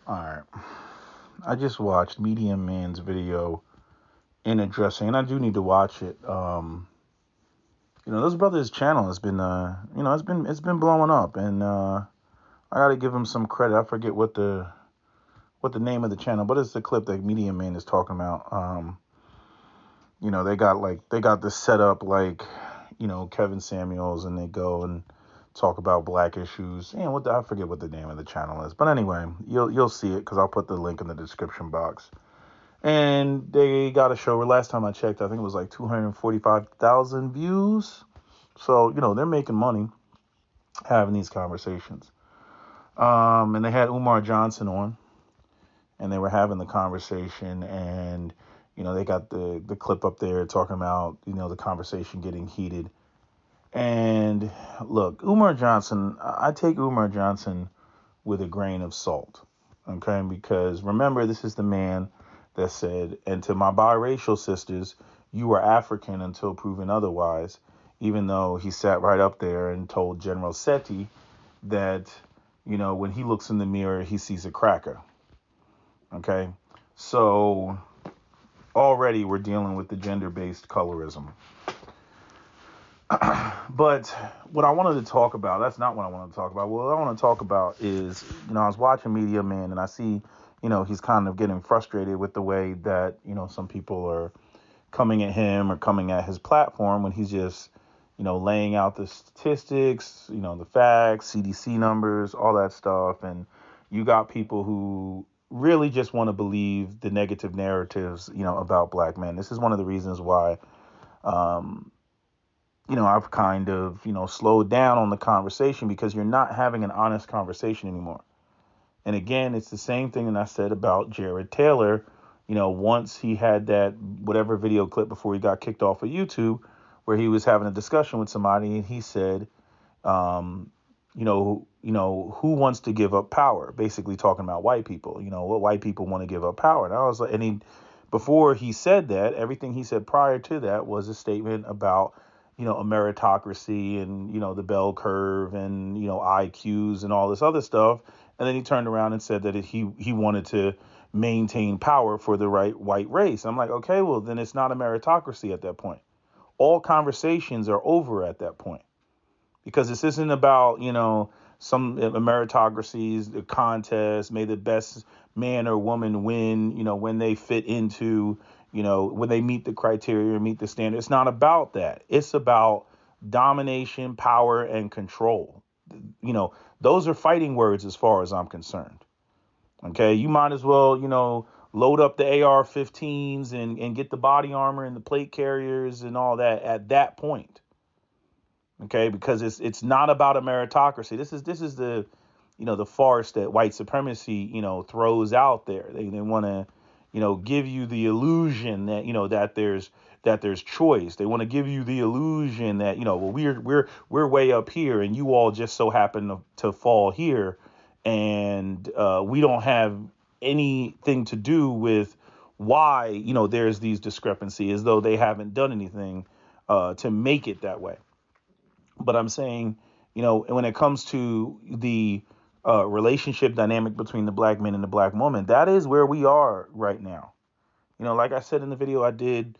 All right. I just watched Medium Man's video in addressing, and I do need to watch it. This brother's channel has been, it's been blowing up, and I got to give him some credit. I forget what the name of the channel, but it's the clip that Medium Man is talking about. They got this set up like, Kevin Samuels, and they go and talk about black issues. And I forget what the name of the channel is, but anyway, you'll see it because I'll put the link in the description box. And they got a show where last time I checked, I think it was like 245,000 views. So they're making money having these conversations. And they had Umar Johnson on, and they were having the conversation, and they got the clip up there talking about the conversation getting heated. And look, Umar Johnson, I take Umar Johnson with a grain of salt, okay? Because remember, this is the man that said, and to my biracial sisters, you are African until proven otherwise, even though he sat right up there and told General Seti that, when he looks in the mirror, he sees a cracker, okay? So already we're dealing with the gender-based colorism. But what I wanted to talk about, that's not what I want to talk about. What I want to talk about is, I was watching Media Man, and I see, he's kind of getting frustrated with the way that, some people are coming at him or coming at his platform when he's just, laying out the statistics, the facts, CDC numbers, all that stuff. And you got people who really just want to believe the negative narratives, about black men. This is one of the reasons why, I've kind of, slowed down on the conversation, because you're not having an honest conversation anymore. And again, it's the same thing that I said about Jared Taylor. Once he had that whatever video clip before he got kicked off of YouTube, where he was having a discussion with somebody, and he said, who wants to give up power? Basically talking about white people. What white people want to give up power. And I was like, before he said that, everything he said prior to that was a statement about, a meritocracy and, the bell curve and, IQs and all this other stuff. And then he turned around and said that he wanted to maintain power for the right white race. I'm like, okay, well, then it's not a meritocracy at that point. All conversations are over at that point, because this isn't about, some meritocracies, the contest, may the best man or woman win, when they fit into, when they meet the criteria, meet the standard. It's not about that. It's about domination, power, and control. Those are fighting words as far as I'm concerned. Okay, you might as well, load up the AR-15s and get the body armor and the plate carriers and all that at that point. Okay, because it's not about a meritocracy. This is the the farce that white supremacy throws out there. They want to give you the illusion that that there's choice. They want to give you the illusion that well, we're way up here and you all just so happen to fall here, and we don't have anything to do with why there's these discrepancies, as though they haven't done anything to make it that way. But I'm saying, when it comes to the relationship dynamic between the black man and the black woman, that is where we are right now. Like I said in the video I did,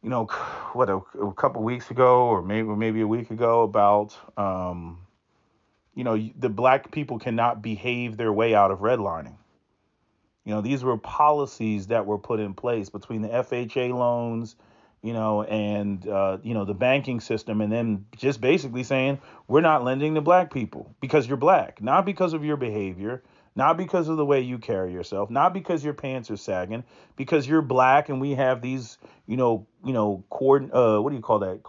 what a couple weeks ago, or maybe a week ago, about, the black people cannot behave their way out of redlining. These were policies that were put in place between the FHA loans, and, the banking system, and then just basically saying, we're not lending to black people because you're black, not because of your behavior, not because of the way you carry yourself, not because your pants are sagging, because you're black. And we have these, what do you call that?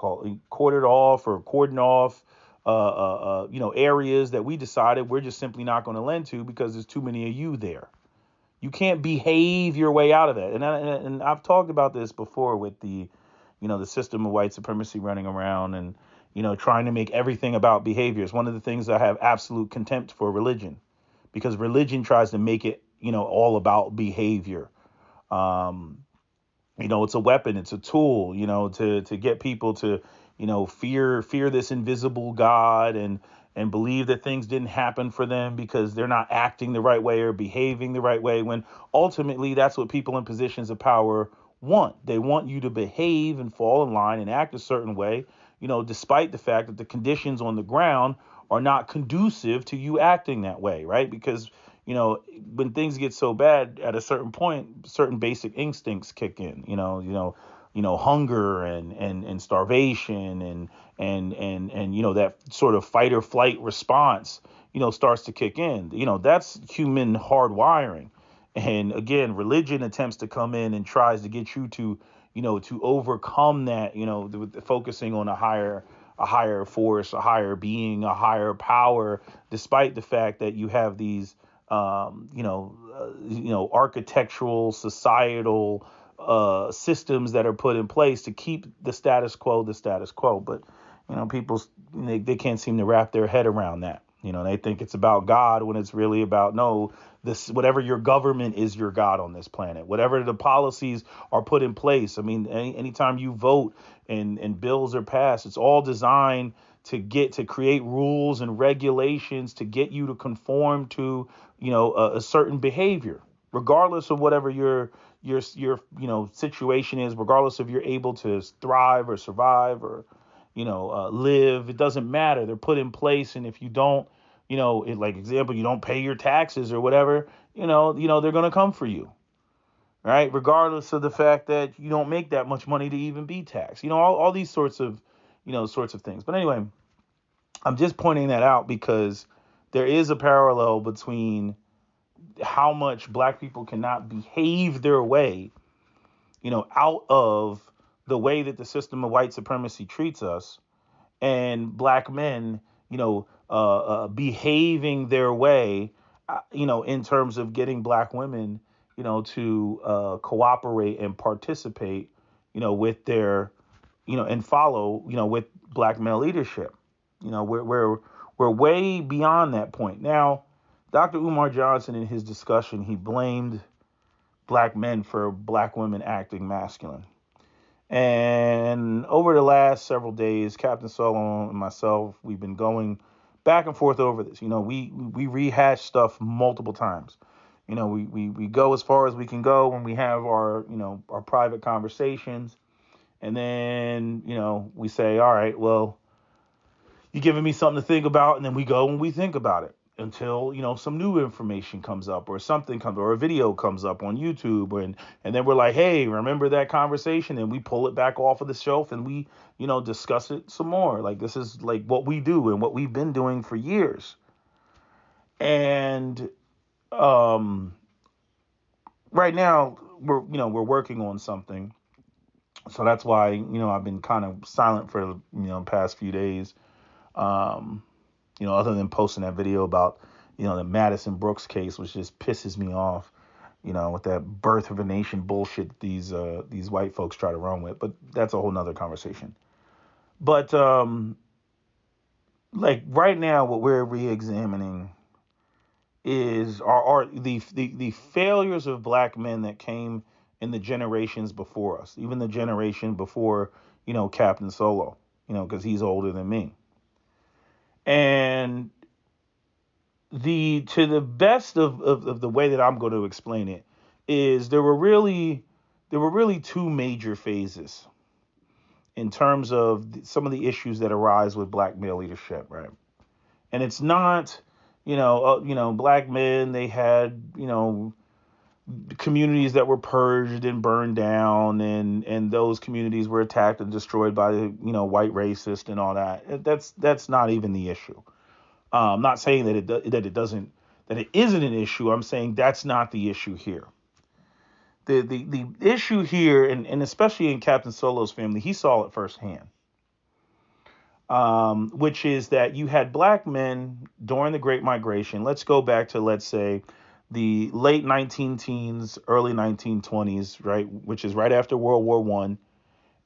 Corded off or cordon off, areas that we decided we're just simply not going to lend to because there's too many of you there. You can't behave your way out of that. And I've talked about this before with the system of white supremacy running around and, trying to make everything about behavior. It's one of the things I have absolute contempt for religion, because religion tries to make it, all about behavior. It's a weapon. It's a tool, to get people to, fear this invisible God, and, and believe that things didn't happen for them because they're not acting the right way or behaving the right way, when ultimately that's what people in positions of power want. They want you to behave and fall in line and act a certain way, despite the fact that the conditions on the ground are not conducive to you acting that way, right? Because, when things get so bad at a certain point, certain basic instincts kick in, hunger and starvation and that sort of fight or flight response, starts to kick in. That's human hardwiring. And again, religion attempts to come in and tries to get you to overcome that, focusing on a higher force, a higher being, a higher power, despite the fact that you have these, architectural, societal systems that are put in place to keep the status quo the status quo. But, people, they can't seem to wrap their head around that. They think it's about God when it's really about, no, this, whatever your government is, your God on this planet, whatever the policies are put in place. I mean, anytime you vote and bills are passed, it's all designed to create rules and regulations to get you to conform to, a certain behavior, regardless of whatever your situation is, regardless if you're able to thrive or survive or, live. It doesn't matter. They're put in place. And if you don't, like example, you don't pay your taxes or whatever, they're going to come for you. Right. Regardless of the fact that you don't make that much money to even be taxed, all these sorts of things. But anyway, I'm just pointing that out because there is a parallel between how much black people cannot behave their way, out of the way that the system of white supremacy treats us, and black men, behaving their way, in terms of getting black women, to cooperate and participate, with their, and follow, with black male leadership. We're way beyond that point. Now, Dr. Umar Johnson, in his discussion, he blamed black men for black women acting masculine. And over the last several days, Captain Solo and myself, we've been going back and forth over this. We rehash stuff multiple times. We go as far as we can go when we have our private conversations. And then, we say, all right, well, you're giving me something to think about. And then we go and we think about it until, some new information comes up or something comes or a video comes up on YouTube. And then we're like, hey, remember that conversation? And we pull it back off of the shelf and we, discuss it some more. Like, this is like what we do and what we've been doing for years. And right now we're working on something. So that's why, I've been kind of silent for, the past few days. Other than posting that video about, the Madison Brooks case, which just pisses me off, with that birth of a nation bullshit these white folks try to run with. But that's a whole nother conversation. But like right now, what we're re-examining is are the failures of black men that came in the generations before us, even the generation before, Captain Solo, because he's older than me. And to the best of the way that I'm going to explain it is there were really two major phases in terms of some of the issues that arise with black male leadership, right? And it's not, black men, they had, communities that were purged and burned down, and those communities were attacked and destroyed by the, white racist and all that. That's not even the issue. I'm not saying that it isn't an issue. I'm saying that's not the issue here. The issue here, and especially in Captain Solo's family, he saw it firsthand. Which is that you had black men during the Great Migration. Let's go back to, let's say, the late 19-teens, early 1920s, right, which is right after World War I.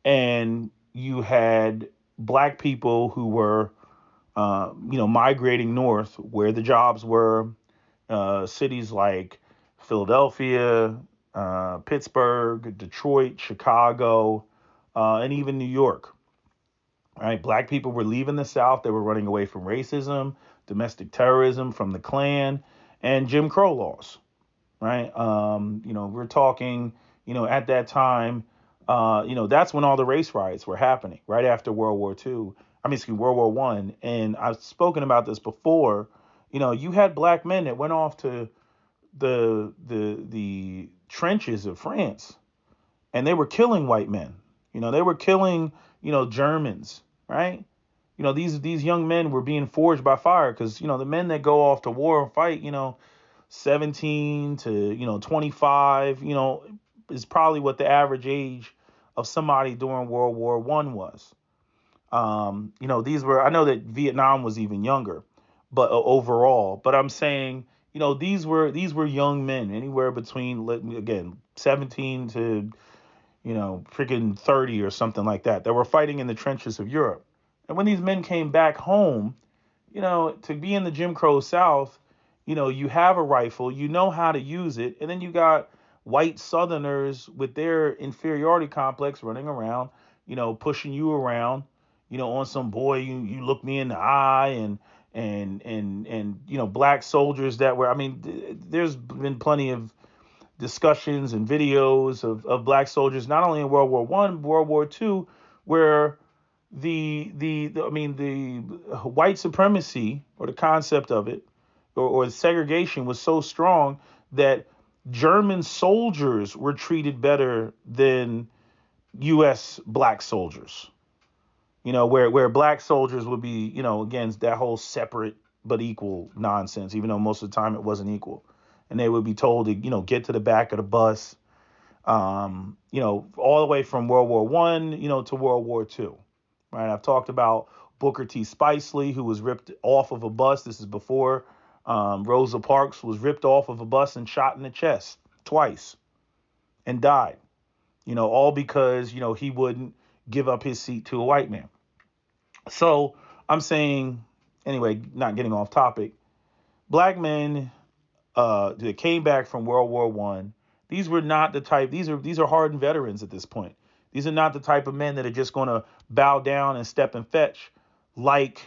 And you had black people who were, migrating north where the jobs were, cities like Philadelphia, Pittsburgh, Detroit, Chicago, and even New York. right? Black people were leaving the South. They were running away from racism, domestic terrorism, from the Klan, and Jim Crow laws, right? We're talking, at that time, that's when all the race riots were happening, right after World War II. I mean, excuse me, World War One. And I've spoken about this before. You had black men that went off to the trenches of France, and they were killing white men. They were killing, Germans, right? These young men were being forged by fire because, the men that go off to war and fight, 17 to, 25, is probably what the average age of somebody during World War One was. These were, I know that Vietnam was even younger, but overall, but I'm saying, these were young men, anywhere between, again, 17 to, freaking 30 or something like that were fighting in the trenches of Europe. And when these men came back home, to be in the Jim Crow South, you have a rifle, you know how to use it, and then you got white Southerners with their inferiority complex running around, pushing you around, on some boy, you look me in the eye, and black soldiers that were, I mean, there's been plenty of discussions and videos of black soldiers, not only in World War One, World War Two, where the white supremacy, or the concept of it, or segregation, was so strong that German soldiers were treated better than U.S. black soldiers. Where black soldiers would be, again, that whole separate but equal nonsense, even though most of the time it wasn't equal. And they would be told to, get to the back of the bus, all the way from World War One, to World War Two. Right. I've talked about Booker T. Spicely, who was ripped off of a bus. This is before Rosa Parks was ripped off of a bus and shot in the chest twice and died, all because, he wouldn't give up his seat to a white man. So I'm saying, anyway, not getting off topic, black men that came back from World War One, these were not the type. These are hardened veterans at this point. These are not the type of men that are just going to bow down and step and fetch like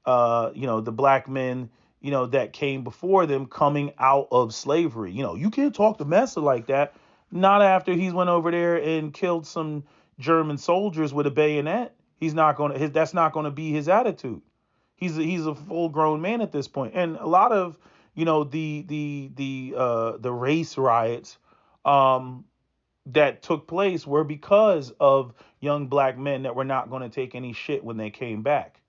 the black men that came before them coming out of slavery. You can't talk to Massa like that. Not after he's went over there and killed some German soldiers with a bayonet. He's not going to. That's not going to be his attitude. He's a full grown man at this point. And a lot of the race riots that took place were because of young black men that were not going to take any shit when they came back.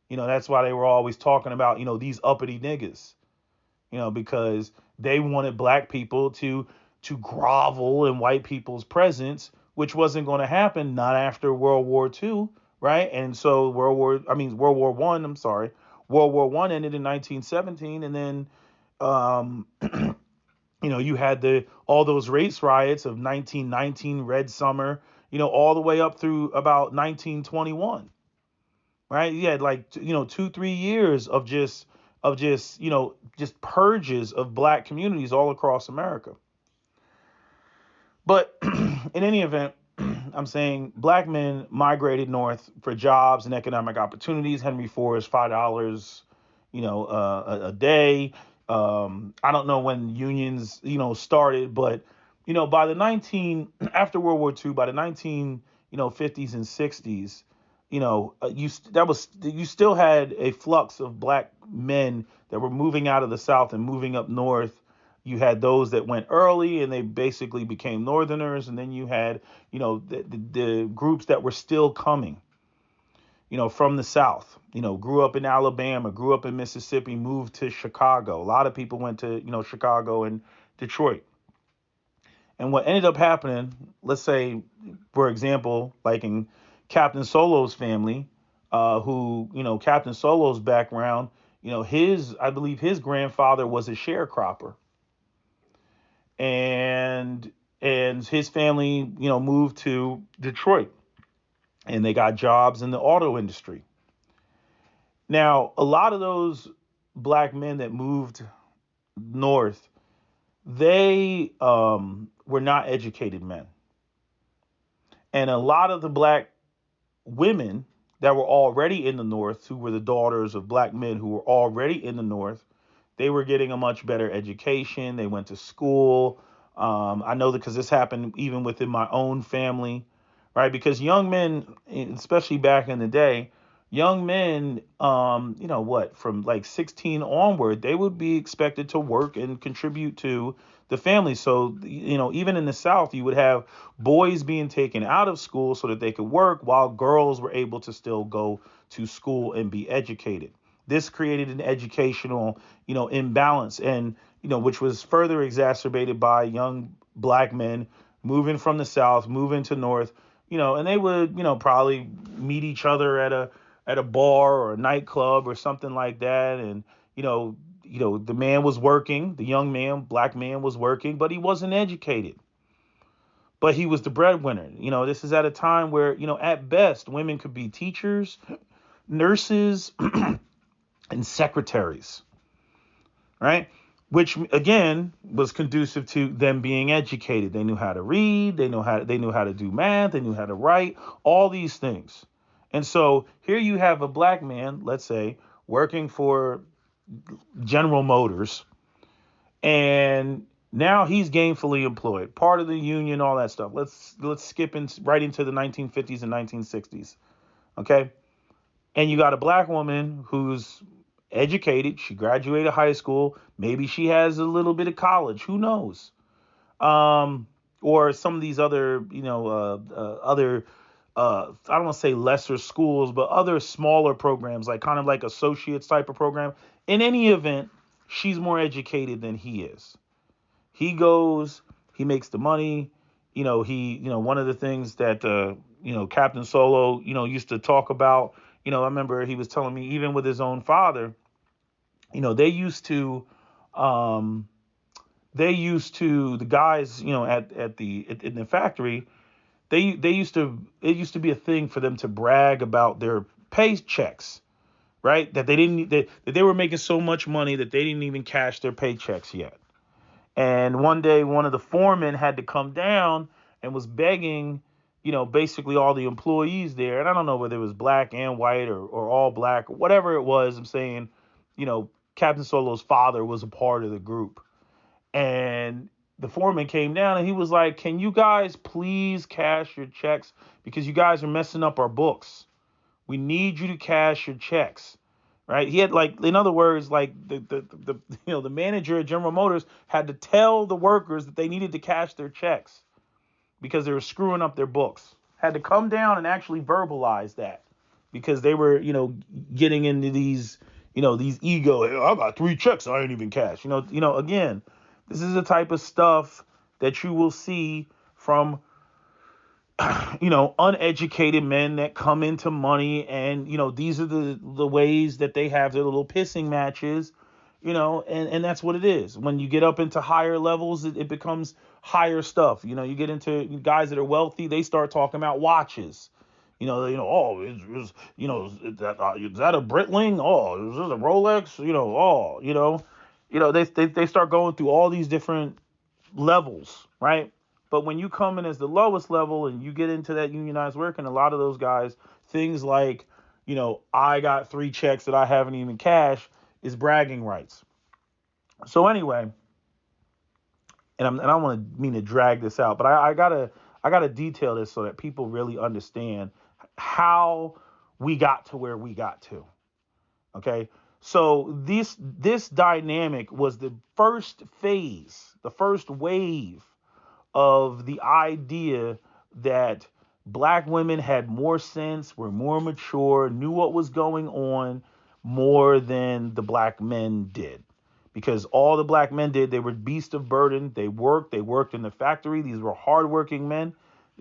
That's why they were always talking about, these uppity niggas, because they wanted black people to grovel in white people's presence, which wasn't going to happen, not after World War II, right? And so World War One, I'm sorry, World War One ended in 1917, and then you had all those race riots of 1919, Red Summer, all the way up through about 1921, right? You had 2-3 years of just purges of black communities all across America. But in any event, I'm saying black men migrated north for jobs and economic opportunities. Henry Ford's $5, a day. I don't know when unions, started, but by after World War II, by the 1950s and 60s, you still had a flux of black men that were moving out of the South and moving up north. You had those that went early and they basically became Northerners, and then you had the groups that were still coming, from the South, grew up in Alabama, grew up in Mississippi, moved to Chicago. A lot of people went to, Chicago and Detroit. And what ended up happening, let's say, for example, like in Captain Solo's family, Captain Solo's background, I believe his grandfather was a sharecropper. And his family, moved to Detroit, and they got jobs in the auto industry. Now, a lot of those black men that moved north, they were not educated men. And a lot of the black women that were already in the North, who were the daughters of black men who were already in the North, they were getting a much better education. They went to school. I know that because this happened even within my own family, right? Because young men, especially back in the day, young men, from like 16 onward, they would be expected to work and contribute to the family. So, even in the South, you would have boys being taken out of school so that they could work while girls were able to still go to school and be educated. This created an educational, imbalance, and which was further exacerbated by young black men moving from the South, moving to North, and they would, probably meet each other at a bar or a nightclub or something like that, and the man was working, the young man, black man was working, but he wasn't educated. But he was the breadwinner. This is at a time where, at best, women could be teachers, nurses, and secretaries, right? Which again was conducive to them being educated. They knew how to read, they knew how to do math, they knew how to write, all these things. And so here you have a black man, let's say, working for General Motors, and now he's gainfully employed, part of the union, all that stuff. Let's skip right into the 1950s and 1960s, okay? And you got a black woman who's educated. She graduated high school. Maybe she has a little bit of college. Who knows? Or some of these other, other, I don't want to say lesser schools, but other smaller programs, like kind of like associates type of program. In any event, she's more educated than he is. He goes, he makes the money. One of the things that, Captain Solo, used to talk about, I remember he was telling me even with his own father, they used to, the guys, in the factory, they used to, it used to be a thing for them to brag about their paychecks, right? That they were making so much money that they didn't even cash their paychecks yet. And one day, one of the foremen had to come down and was begging, basically all the employees there. And I don't know whether it was black and white or all black or whatever it was. I'm saying, Captain Solo's father was a part of the group. And the foreman came down and he was like, "Can you guys please cash your checks? Because you guys are messing up our books. We need you to cash your checks." Right? He had, like, in other words, like the manager at General Motors had to tell the workers that they needed to cash their checks because they were screwing up their books. Had to come down and actually verbalize that because they were, getting into these ego. "Hey, I got 3 checks I ain't even cash." Again, this is the type of stuff that you will see from uneducated men that come into money, and these are the ways that they have their little pissing matches, and that's what it is. When you get up into higher levels, it becomes higher stuff. You get into guys that are wealthy, they start talking about watches. Oh, is that a Breitling? Oh, is this a Rolex? They start going through all these different levels, right? But when you come in as the lowest level and you get into that unionized work, and a lot of those guys, things like, I got 3 checks that I haven't even cashed, is bragging rights. So anyway, and I don't want to mean to drag this out, but I gotta detail this so that people really understand how we got to where we got to. Okay. So this dynamic was the first phase, the first wave of the idea that black women had more sense, were more mature, knew what was going on more than the black men did. Because all the black men did, they were beasts of burden. They worked in the factory. These were hardworking men.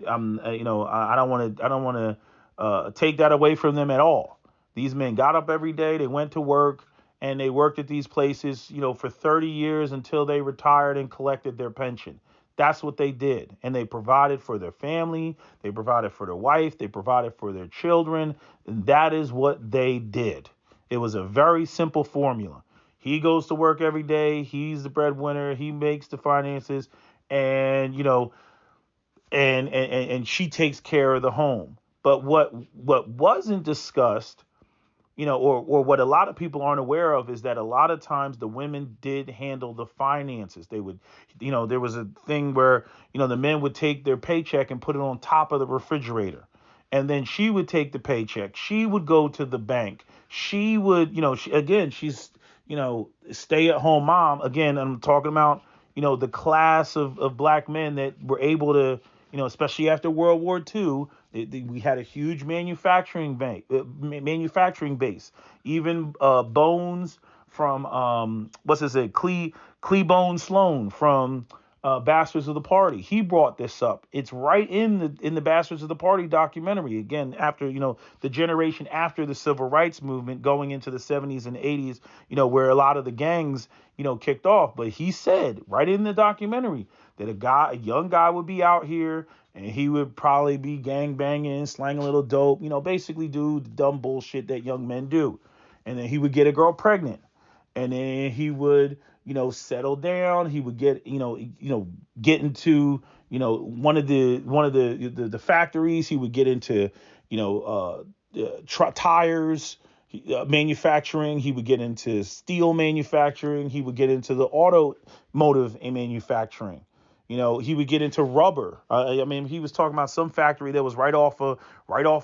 I don't want to take that away from them at all. These men got up every day, they went to work, and they worked at these places, for 30 years until they retired and collected their pension. That's what they did. And they provided for their family. They provided for their wife. They provided for their children. And that is what they did. It was a very simple formula. He goes to work every day. He's the breadwinner. He makes the finances, and, and she takes care of the home. But what wasn't discussed, or what a lot of people aren't aware of, is that a lot of times the women did handle the finances. They would, there was a thing where, the men would take their paycheck and put it on top of the refrigerator. And then she would take the paycheck. She would go to the bank. She would, she's, stay at home mom. Again, I'm talking about, the class of black men that were able to, especially after World War II, we had a huge manufacturing base. Even Bones from what's his name, Cleabone Sloan from Bastards of the Party. He brought this up. It's right in the Bastards of the Party documentary. Again, after the generation after the civil rights movement, going into the 70s and 80s, where a lot of the gangs kicked off. But he said right in the documentary that a young guy would be out here and he would probably be gang banging, slanging a little dope, basically do the dumb bullshit that young men do. And then he would get a girl pregnant. And then he would, settle down. He would get, get into, one of the factories. He would get into, tires manufacturing. He would get into steel manufacturing. He would get into the automotive manufacturing. He would get into rubber. I mean, he was talking about some factory that was right off of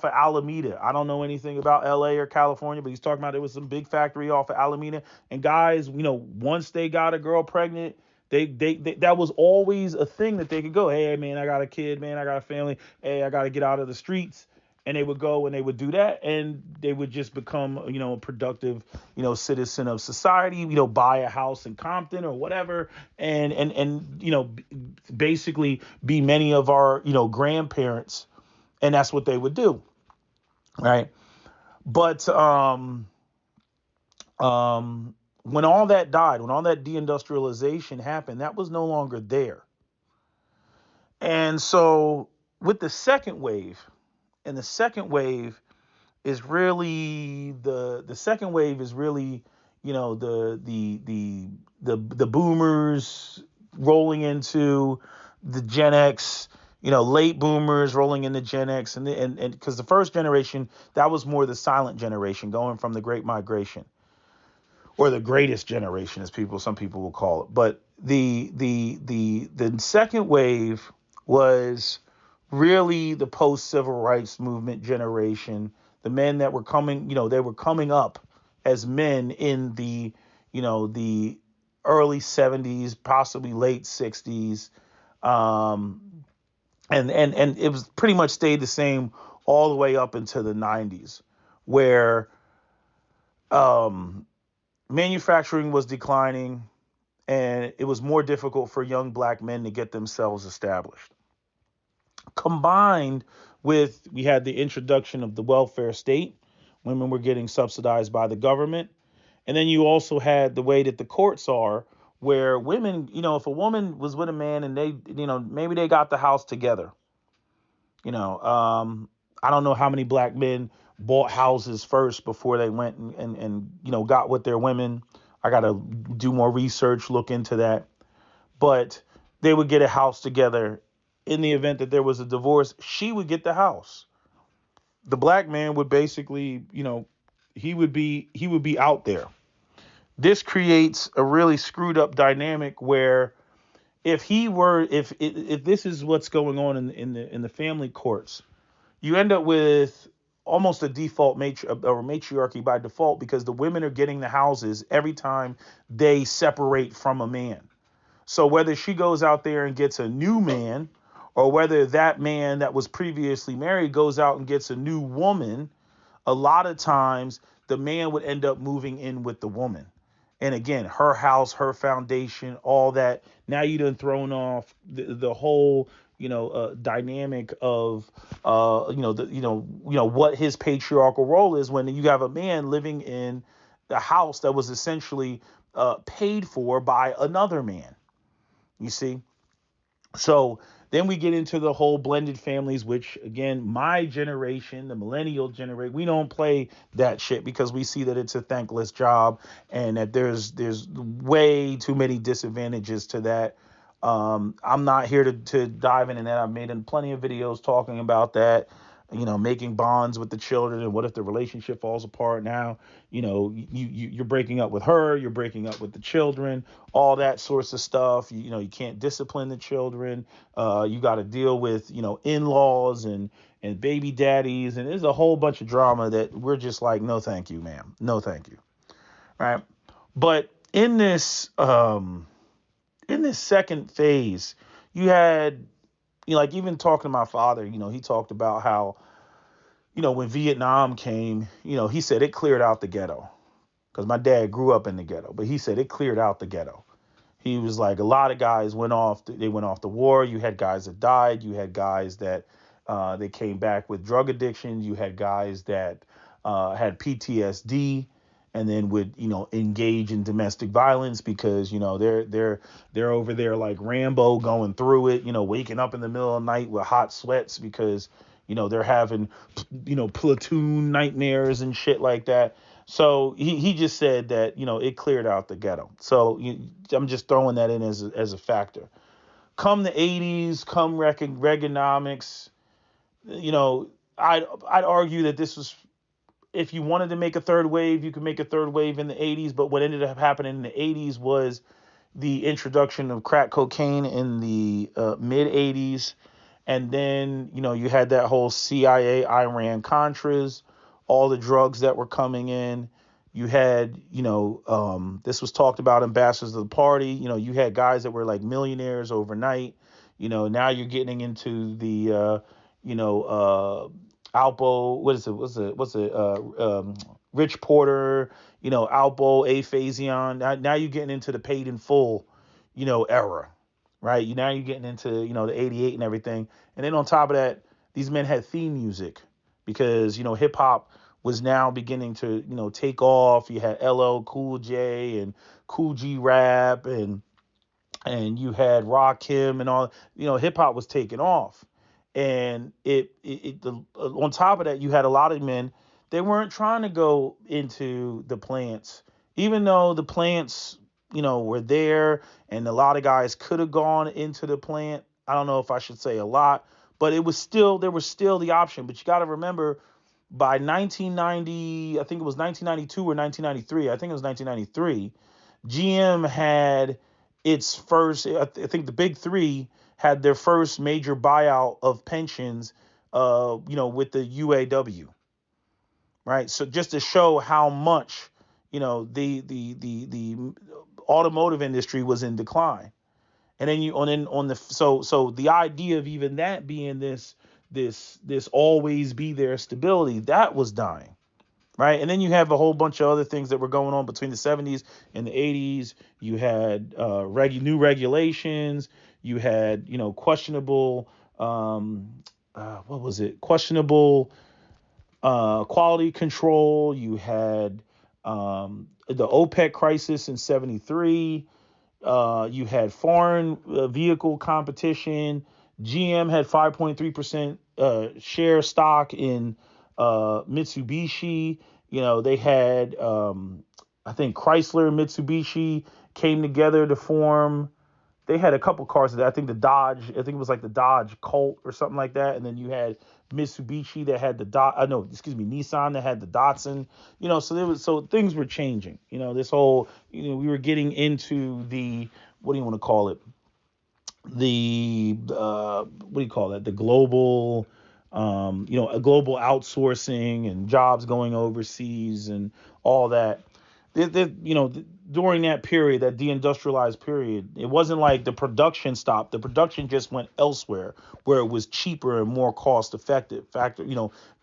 Alameda. I don't know anything about LA or California, but he's talking about there was some big factory off of Alameda. And guys, once they got a girl pregnant, they that was always a thing that they could go, hey man, I got a kid, man, I got a family, hey, I got to get out of the streets. And they would go and they would do that, and they would just become, a productive, citizen of society, buy a house in Compton or whatever, and basically be many of our, grandparents, and that's what they would do, right? But when all that died, when all that deindustrialization happened, that was no longer there, and so with the second wave. And the second wave is really the second wave is really, the boomers rolling into the Gen X, late boomers rolling into Gen X, and because the first generation, that was more the silent generation, going from the Great Migration, or the greatest generation, as some people will call it. But the second wave was really the post-civil rights movement generation, the men that were coming, they were coming up as men in the early 70s, possibly late 60s. And it was pretty much stayed the same all the way up into the 90s, where manufacturing was declining and it was more difficult for young black men to get themselves established. Combined with, we had the introduction of the welfare state. Women were getting subsidized by the government. And then you also had the way that the courts are, where women, if a woman was with a man and they, maybe they got the house together, I don't know how many black men bought houses first before they went and got with their women. I got to do more research, look into that. But they would get a house together. In the event that there was a divorce, she would get the house. The black man would basically, he would be out there. This creates a really screwed up dynamic where if this is what's going on in the family courts, you end up with almost a default matriarchy by default, because the women are getting the houses every time they separate from a man. So whether she goes out there and gets a new man, or whether that man that was previously married goes out and gets a new woman, a lot of times the man would end up moving in with the woman. And again, her house, her foundation, all that. Now you done thrown off the whole, dynamic of, what his patriarchal role is, when you have a man living in the house that was essentially paid for by another man. You see? So then we get into the whole blended families, which, again, my generation, the millennial generation, we don't play that shit, because we see that it's a thankless job and that there's way too many disadvantages to that. I'm not here to dive into that. I've made plenty of videos talking about that. making bonds with the children. And what if the relationship falls apart now? You're breaking up with her, you're breaking up with the children, all that sorts of stuff. You can't discipline the children. You got to deal with, in-laws and baby daddies. And there's a whole bunch of drama that we're just like, no, thank you, ma'am. No, thank you. Right. But in this second phase, you had, like, even talking to my father, he talked about how, when Vietnam came, he said it cleared out the ghetto, because my dad grew up in the ghetto, but he said it cleared out the ghetto. He was like, a lot of guys they went off the war. You had guys that died. You had guys that they came back with drug addiction. You had guys that had PTSD and then would, engage in domestic violence because, they're over there like Rambo going through it, waking up in the middle of the night with hot sweats because, they're having, platoon nightmares and shit like that. So he just said that, it cleared out the ghetto. So I'm just throwing that in as a factor. Come the 80s, come Reaganomics, I'd argue that this was, if you wanted to make a third wave, you could make a third wave in the 80s. But what ended up happening in the 80s was the introduction of crack cocaine in the mid 80s. And then, you had that whole CIA, Iran Contras, all the drugs that were coming in. You had, this was talked about, ambassadors of the party. You had guys that were like millionaires overnight. Now you're getting into the, Alpo, Rich Porter, Alpo, Aphasion. Now you're getting into the paid in full, era, right? Now you're getting into, the 88 and everything. And then on top of that, these men had theme music because, hip hop was now beginning to, take off. You had LL Cool J and Cool G Rap and you had Rakim and all, hip hop was taking off. And on top of that, you had a lot of men. They weren't trying to go into the plants, even though the plants, were there, and a lot of guys could have gone into the plant. I don't know if I should say a lot, but there was still the option. But you got to remember, by 1990, I think it was 1992 or 1993. I think it was 1993. GM had its first, I think the big three had their first major buyout of pensions, with the UAW, right? So just to show how much, the automotive industry was in decline. And then so the idea of even that being this always be there stability, that was dying. Right. And then you have a whole bunch of other things that were going on between the 70s and the 80s. You had new regulations. You had, questionable, what was it? Questionable quality control. You had the OPEC crisis in 73. You had foreign vehicle competition. GM had 5.3% share stock in Mitsubishi. They had, I think Chrysler and Mitsubishi came together to form. They had a couple cars that I think I think it was like the Dodge Colt or something like that. And then you had Mitsubishi that had Nissan that had the Datsun. So things were changing. This whole, we were getting into the, what do you want to call it? The what do you call that? The global, a global outsourcing and jobs going overseas and all that. During that period, that deindustrialized period, it wasn't like the production stopped. The production just went elsewhere where it was cheaper and more cost effective.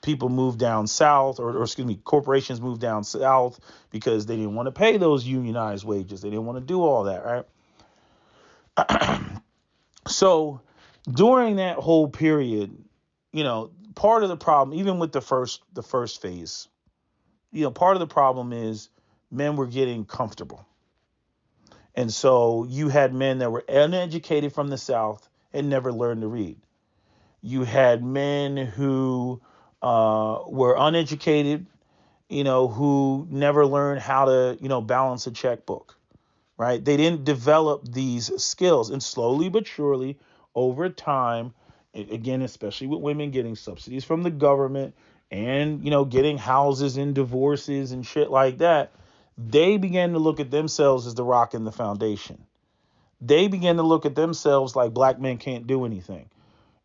People moved down south, or excuse me, corporations moved down south because they didn't want to pay those unionized wages. They didn't want to do all that, right? So during that whole period, part of the problem, even with the first phase, part of the problem is men were getting comfortable. And so you had men that were uneducated from the South and never learned to read. You had men who were uneducated, who never learned how to, balance a checkbook. Right? They didn't develop these skills, and slowly but surely over time, Again, especially with women getting subsidies from the government and, getting houses and divorces and shit like that, they began to look at themselves as the rock in the foundation. They began to look at themselves like black men can't do anything,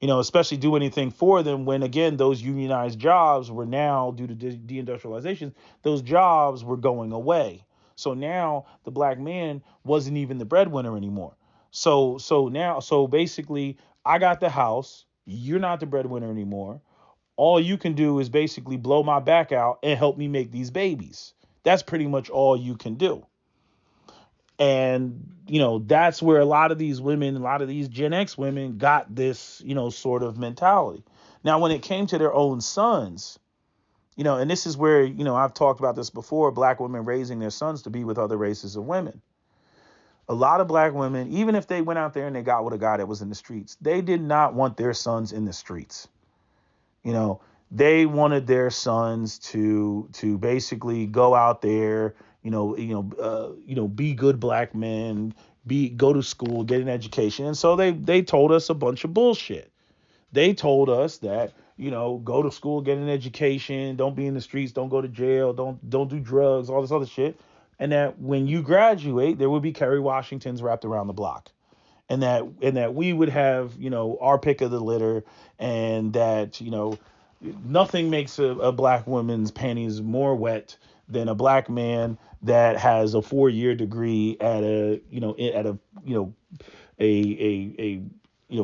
especially do anything for them when, again, those unionized jobs were now, due to deindustrialization, those jobs were going away. So now the black man wasn't even the breadwinner anymore. So basically, I got the house. You're not the breadwinner anymore. All you can do is basically blow my back out and help me make these babies. That's pretty much all you can do. And, that's where a lot of these women, a lot of these Gen X women got this, sort of mentality. Now, when it came to their own sons, and this is where, I've talked about this before, black women raising their sons to be with other races of women. A lot of black women, even if they went out there and they got with a guy that was in the streets, they did not want their sons in the streets. They wanted their sons to basically go out there, be good black men, go to school, get an education. And so they told us a bunch of bullshit. They told us that, go to school, get an education, don't be in the streets, don't go to jail, don't do drugs, all this other shit. And that when you graduate, there would be Kerry Washingtons wrapped around the block. And that we would have, our pick of the litter, and that, nothing makes a black woman's panties more wet than a black man that has a 4-year degree at a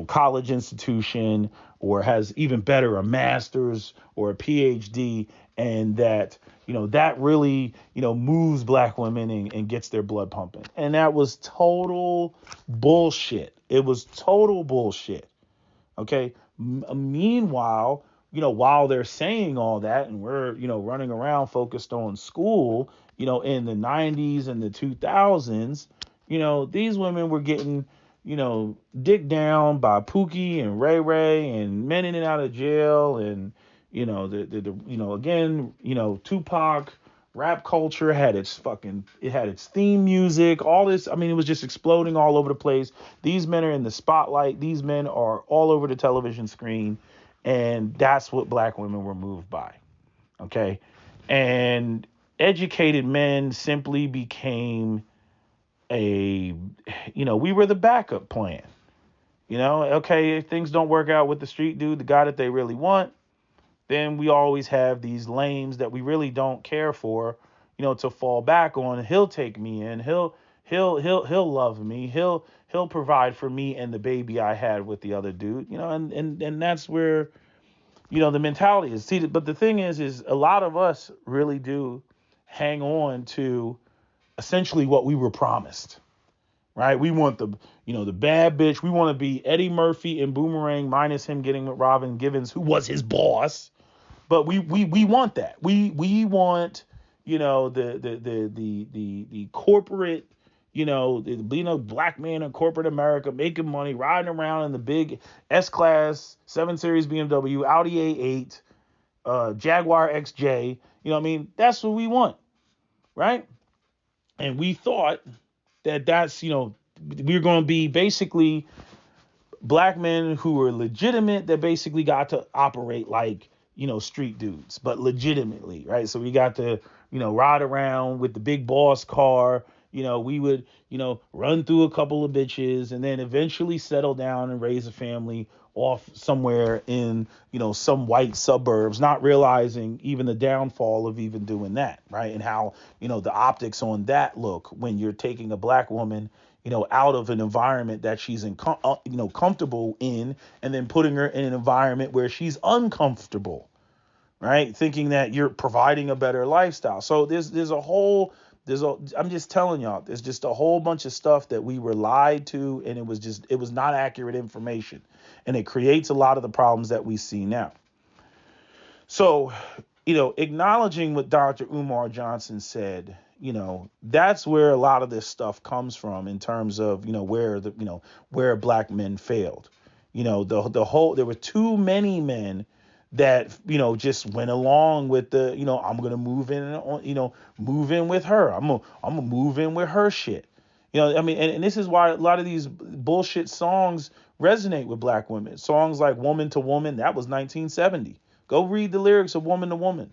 college institution, or has, even better, a master's or a PhD, and that that really moves black women and gets their blood pumping. And that was total bullshit. It was total bullshit. Okay. Meanwhile, while they're saying all that, and we're, running around focused on school, in the 90s and the 2000s, these women were getting, dicked down by Pookie and Ray Ray and men in and out of jail. And, again, Tupac, rap culture had its theme music, all this. I mean, it was just exploding all over the place. These men are in the spotlight. These men are all over the television screen. And that's what black women were moved by. Okay. And educated men simply became we were the backup plan. Okay, if things don't work out with the street dude, the guy that they really want, then we always have these lames that we really don't care for, to fall back on. He'll take me in. He'll love me. He'll provide for me and the baby I had with the other dude, and that's where, the mentality is. See, but the thing is a lot of us really do hang on to essentially what we were promised, right? We want the bad bitch. We want to be Eddie Murphy in Boomerang, minus him getting with Robin Givens, who was his boss. But we want that. We want, the corporate, being a black man in corporate America, making money, riding around in the big S-Class 7 Series BMW, Audi A8, Jaguar XJ. That's what we want, right? And we thought that's, we're going to be basically black men who were legitimate, that basically got to operate like, street dudes, but legitimately, right? So we got to, ride around with the big boss car. We would, run through a couple of bitches and then eventually settle down and raise a family off somewhere in, some white suburbs, not realizing even the downfall of even doing that, right? And how, the optics on that look when you're taking a black woman, out of an environment that she's comfortable in, and then putting her in an environment where she's uncomfortable, right? Thinking that you're providing a better lifestyle. So I'm just telling y'all, there's just a whole bunch of stuff that we were lied to, and it was not accurate information. And it creates a lot of the problems that we see now. So, acknowledging what Dr. Umar Johnson said, that's where a lot of this stuff comes from in terms of, where black men failed. There were too many men that, just went along with the, I'm going to move in with her. I'm going to move in with her shit. I mean, and this is why a lot of these bullshit songs resonate with black women. Songs like Woman to Woman, that was 1970. Go read the lyrics of Woman to Woman.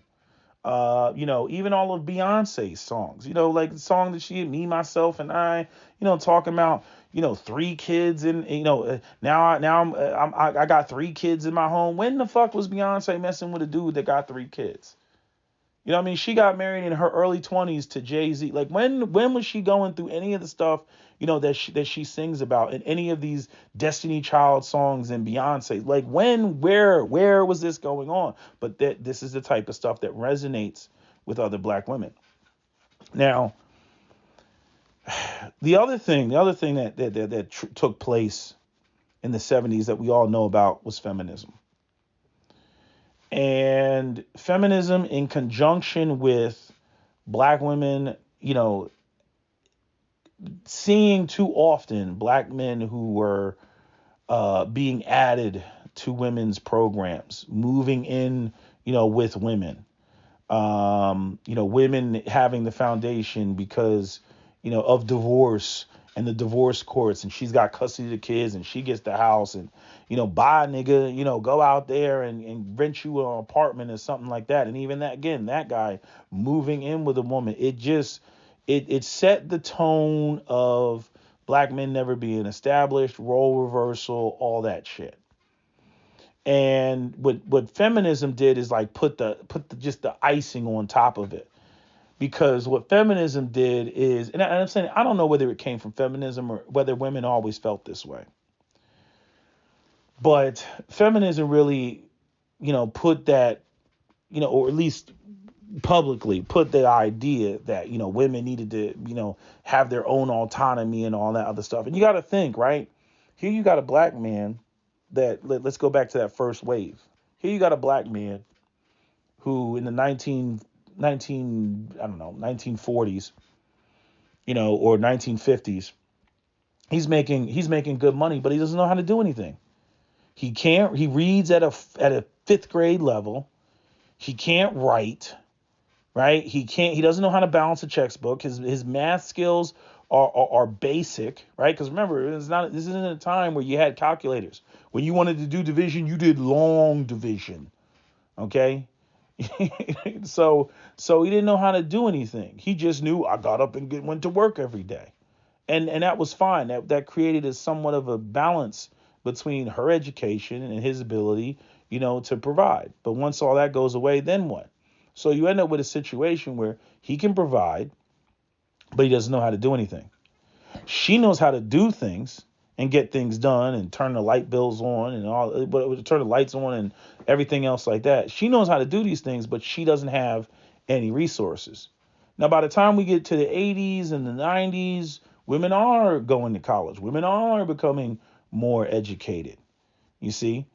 Even all of Beyonce's songs, like the song that she had, Me, Myself, and I, talking about, three kids and, I got three kids in my home. When the fuck was Beyonce messing with a dude that got three kids? You know what I mean? She got married in her early 20s to Jay-Z. Like when was she going through any of the stuff, that she sings about in any of these Destiny Child songs and Beyonce? Like where was this going on? But this is the type of stuff that resonates with other black women. Now, the other thing that took place in the 70s that we all know about was feminism. And feminism in conjunction with black women, seeing too often black men who were being added to women's programs, moving in, with women, women having the foundation because, of divorce and the divorce courts, and she's got custody of the kids and she gets the house, and, buy a nigga, go out there and rent you an apartment or something like that. And even that, again, that guy moving in with a woman, it set the tone of black men never being established, role reversal, all that shit. And what feminism did is like put the just the icing on top of it. Because what feminism did is, and I'm saying, I don't know whether it came from feminism or whether women always felt this way. But feminism really, put that, or at least publicly put the idea that, women needed to, have their own autonomy and all that other stuff. And you got to think, right? Here you got a black man let's go back to that first wave. Here you got a black man who in the 1940s, or 1950s, he's making good money, but he doesn't know how to do anything. He reads at a fifth grade level. He can't write, right? He doesn't know how to balance a checkbook. His math skills are basic, right? Because remember, this isn't a time where you had calculators. When you wanted to do division, you did long division. Okay. So he didn't know how to do anything. He just knew I got up and went to work every day. And that was fine. That created somewhat of a balance between her education and his ability, to provide. But once all that goes away, then what? So you end up with a situation where he can provide, but he doesn't know how to do anything. She knows how to do things and get things done and turn the light bills on and all, but turn the lights on and everything else like that. She knows how to do these things, but she doesn't have any resources. Now, by the time we get to the 80s and the 90s, women are going to college. Women are becoming more educated, you see?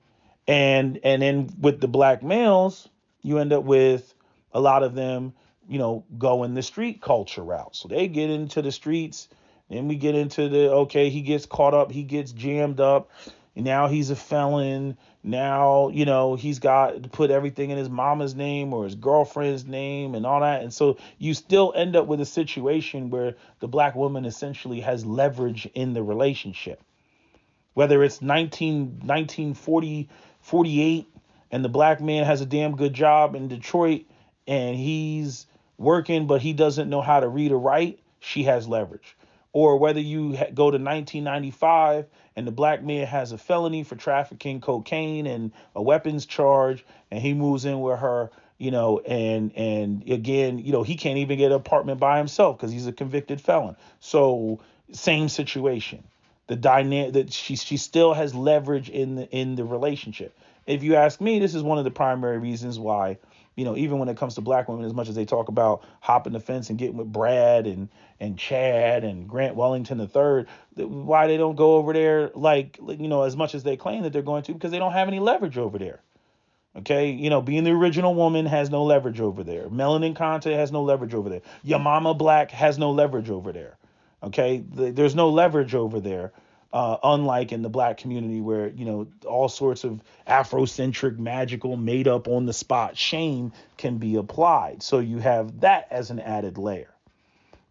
And then with the black males, you end up with a lot of them, going the street culture route. So they get into the streets. Then we get into he gets caught up, he gets jammed up, and now he's a felon. Now, he's got to put everything in his mama's name or his girlfriend's name and all that. And so you still end up with a situation where the black woman essentially has leverage in the relationship. Whether it's 1940, 48, and the black man has a damn good job in Detroit and he's working, but he doesn't know how to read or write, she has leverage. Or whether you go to 1995 and the black man has a felony for trafficking cocaine and a weapons charge, and he moves in with her, and again, he can't even get an apartment by himself because he's a convicted felon. So same situation. The dynamic that she still has leverage in the relationship. If you ask me, this is one of the primary reasons why, even when it comes to black women, as much as they talk about hopping the fence and getting with Brad and Chad and Grant Wellington III, why they don't go over there as much as they claim that they're going to, because they don't have any leverage over there. Okay, being the original woman has no leverage over there. Melanin Conte has no leverage over there. Your mama black has no leverage over there. Okay, there's no leverage over there. Unlike in the black community where, all sorts of Afrocentric, magical, made up on the spot shame can be applied. So you have that as an added layer.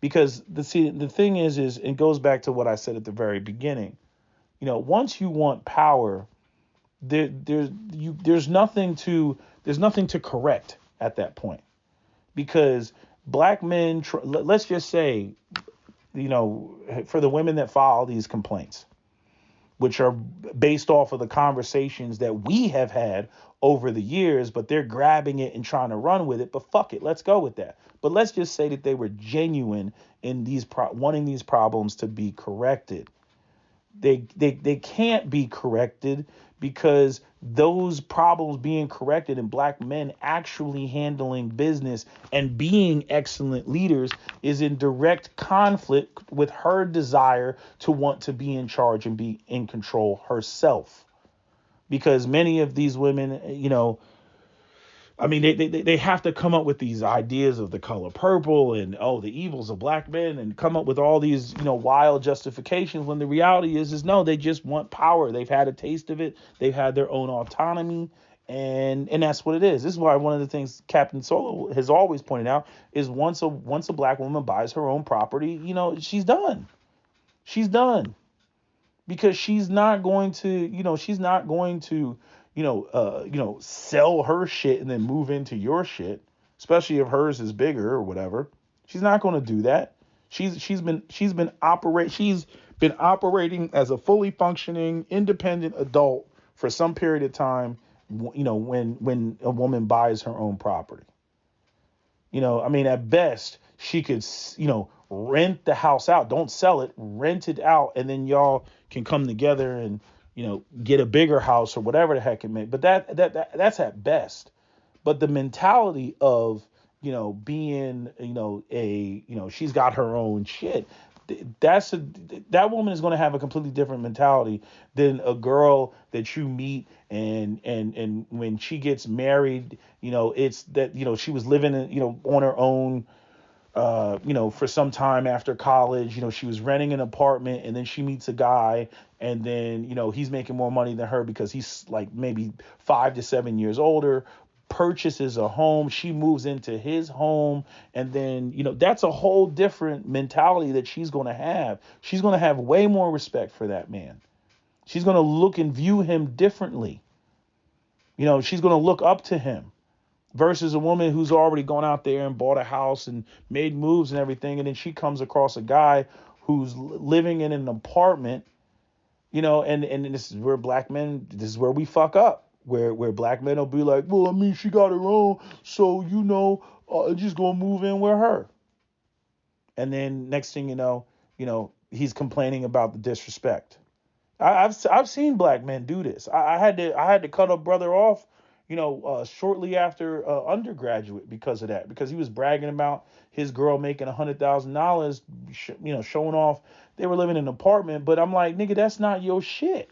Because the thing is it goes back to what I said at the very beginning. Once you want power, there's nothing to correct at that point, because black men, let's just say, for the women that file these complaints, which are based off of the conversations that we have had over the years, but they're grabbing it and trying to run with it. But fuck it, let's go with that. But let's just say that they were genuine in wanting these problems to be corrected. They can't be corrected, because those problems being corrected and black men actually handling business and being excellent leaders is in direct conflict with her desire to want to be in charge and be in control herself. Because many of these women, I mean, they have to come up with these ideas of the color purple and, oh, the evils of black men, and come up with all these, wild justifications, when the reality is no, they just want power. They've had a taste of it. They've had their own autonomy. And that's what it is. This is why one of the things Captain Solo has always pointed out is once a black woman buys her own property, she's done. She's done. Because she's not going to, sell her shit and then move into your shit, especially if hers is bigger or whatever. She's not going to do that. She's been operating as a fully functioning, independent adult for some period of time, when a woman buys her own property. I mean, at best, she could, rent the house out. Don't sell it, rent it out, and then y'all can come together and, get a bigger house or whatever the heck it may. But that's at best. But the mentality of, being, she's got her own shit. That woman is going to have a completely different mentality than a girl that you meet and when she gets married, it's that, she was living, on her own, for some time after college. She was renting an apartment, and then she meets a guy, and then, he's making more money than her because he's like maybe 5 to 7 years older, purchases a home. She moves into his home. And then, that's a whole different mentality that she's going to have. She's going to have way more respect for that man. She's going to look and view him differently. She's going to look up to him. Versus a woman who's already gone out there and bought a house and made moves and everything. And then she comes across a guy who's living in an apartment, and this is where this is where we fuck up, where black men will be like, well, I mean, she got her own, so, just gonna move in with her. And then next thing you know, he's complaining about the disrespect. I've seen black men do this. I had to cut a brother off, shortly after undergraduate because of that, because he was bragging about his girl making $100,000, showing off they were living in an apartment. But I'm like, nigga, that's not your shit.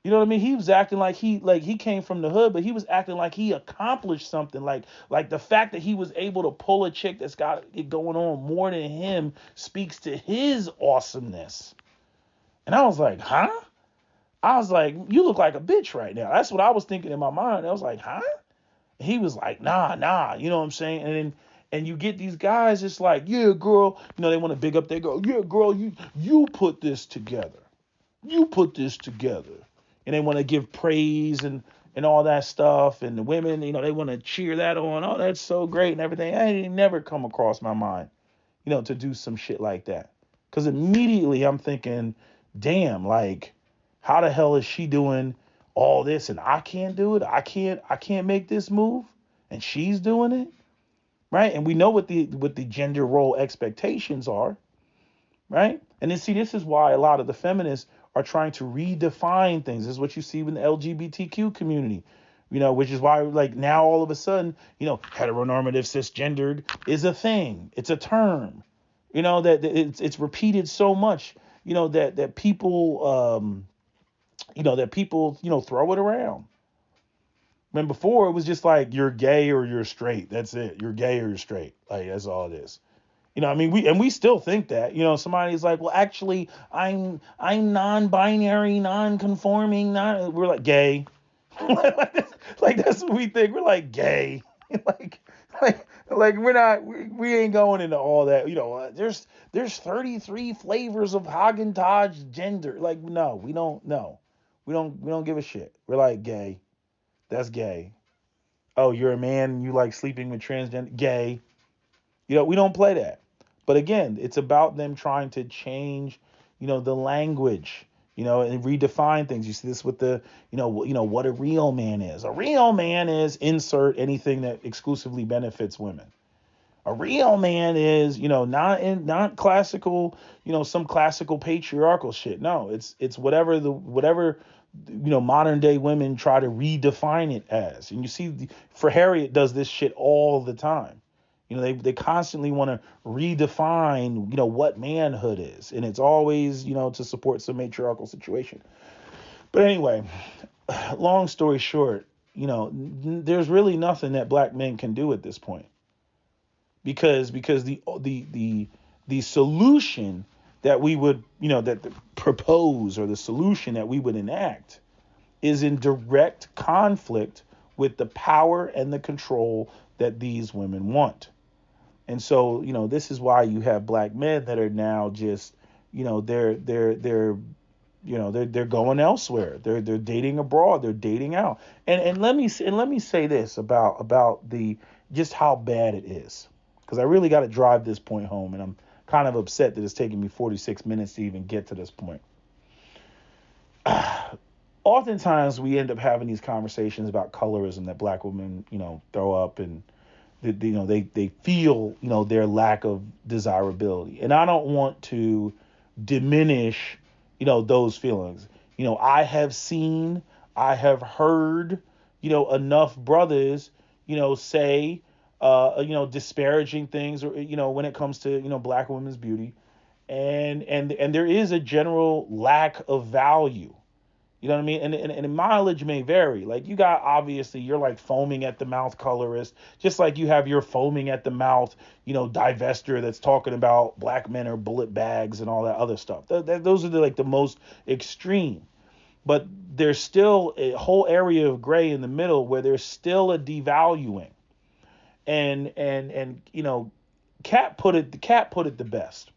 You know what I mean? He was acting like he came from the hood, but he was acting like he accomplished something. Like the fact that he was able to pull a chick that's got it going on more than him speaks to his awesomeness. And I was like, huh? I was like, you look like a bitch right now. That's what I was thinking in my mind. I was like, huh? And he was like, nah. You know what I'm saying? And you get these guys, it's like, yeah, girl. They want to big up their girl. Yeah, girl, you put this together. You put this together. And they want to give praise and all that stuff. And the women, they want to cheer that on. Oh, that's so great and everything. I ain't never come across my mind, to do some shit like that. Because immediately I'm thinking, damn, like, how the hell is she doing all this and I can't do it? I can't make this move and she's doing it, right? And we know what the gender role expectations are, right? And then see, this is why a lot of the feminists are trying to redefine things. This is what you see in the LGBTQ community, which is why, like, now all of a sudden, heteronormative cisgendered is a thing. It's a term, that it's repeated so much, that people, throw it around. When before it was just like, you're gay or you're straight. That's it. You're gay or you're straight. Like, that's all it is. We still think that, somebody's like, well, actually, I'm non-binary, non-conforming, we're like, gay. Like, that's what we think. We're like, gay. like like we're not, we ain't going into all that. There's 33 flavors of Haagen-Dazs gender. Like, no, we don't. No, we don't give a shit. We're like gay. That's gay. Oh, you're a man and you like sleeping with transgender. Gay. We don't play that. But again, it's about them trying to change, the language, and redefine things. You see this with the, what a real man is. A real man is insert anything that exclusively benefits women. A real man is, not classical, some classical patriarchal shit. No, it's whatever modern day women try to redefine it as. And you see, for Harriet does this shit all the time. They constantly want to redefine, what manhood is. And it's always, to support some matriarchal situation. But anyway, long story short, there's really nothing that black men can do at this point. Because the solution that we would, propose, or the solution that we would enact is in direct conflict with the power and the control that these women want. And so, this is why you have black men that are now just, they're going elsewhere. They're dating abroad. They're dating out. And let me say this about the just how bad it is, because I really got to drive this point home, and I'm kind of upset that it's taking me 46 minutes to even get to this point. Oftentimes we end up having these conversations about colorism that black women, throw up, and they feel, their lack of desirability. And I don't want to diminish, those feelings. I have heard, enough brothers, say, disparaging things, or, when it comes to, black women's beauty. And there is a general lack of value. You know what I mean? And mileage may vary. Like, you got, obviously, you're like foaming at the mouth colorist, just like you have your foaming at the mouth, divester that's talking about black men are bullet bags and all that other stuff. Those are the most extreme. But there's still a whole area of gray in the middle where there's still a devaluing. And Cat put it the best.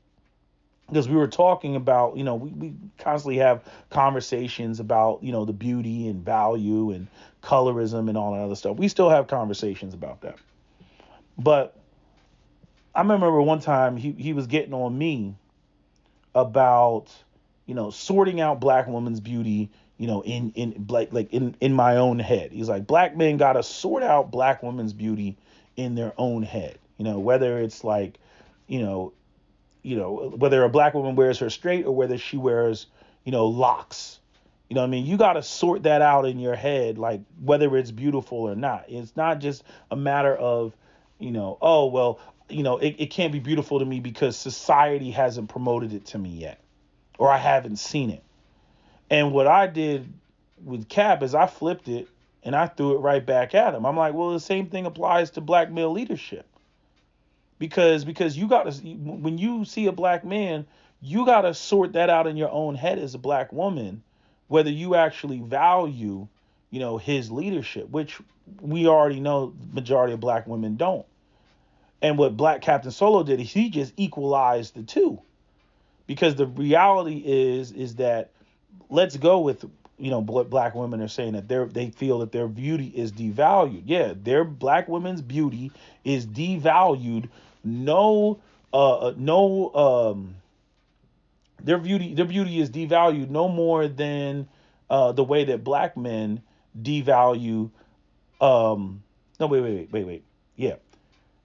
Because we were talking about, we constantly have conversations about, the beauty and value and colorism and all that other stuff. We still have conversations about that. But I remember one time he was getting on me about, sorting out black women's beauty, in my own head. He's like, black men got to sort out black women's beauty in their own head, whether it's like, whether a black woman wears her straight or whether she wears, locks. You know what I mean? You got to sort that out in your head, like whether it's beautiful or not. It's not just a matter of, oh, well, it can't be beautiful to me because society hasn't promoted it to me yet, or I haven't seen it. And what I did with Cap is I flipped it and I threw it right back at him. I'm like, well, the same thing applies to black male leadership. Because you got to, when you see a black man, you got to sort that out in your own head as a black woman, whether you actually value, his leadership, which we already know majority of black women don't. And what Black Captain Solo did is he just equalized the two, because the reality is that, let's go with, what black women are saying, that they feel that their beauty is devalued. Yeah, their black women's beauty is devalued. Their beauty is devalued no more than the way that black men devalue. No, wait.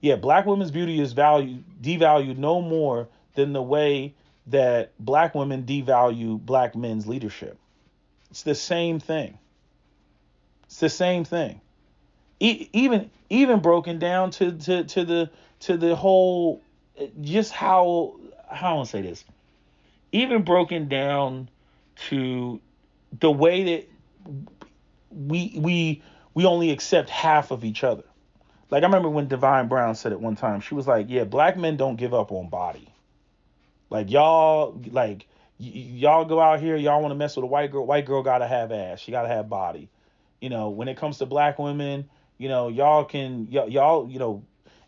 Yeah. Black women's beauty is devalued no more than the way that black women devalue black men's leadership. It's the same thing. Even broken down to the whole, just how I want to say this. Even broken down to the way that we only accept half of each other. Like, I remember when Divine Brown said it one time. She was like, "Yeah, black men don't give up on body. Like, y'all go out here, y'all want to mess with a white girl. White girl gotta have ass. She gotta have body. When it comes to black women, y'all can,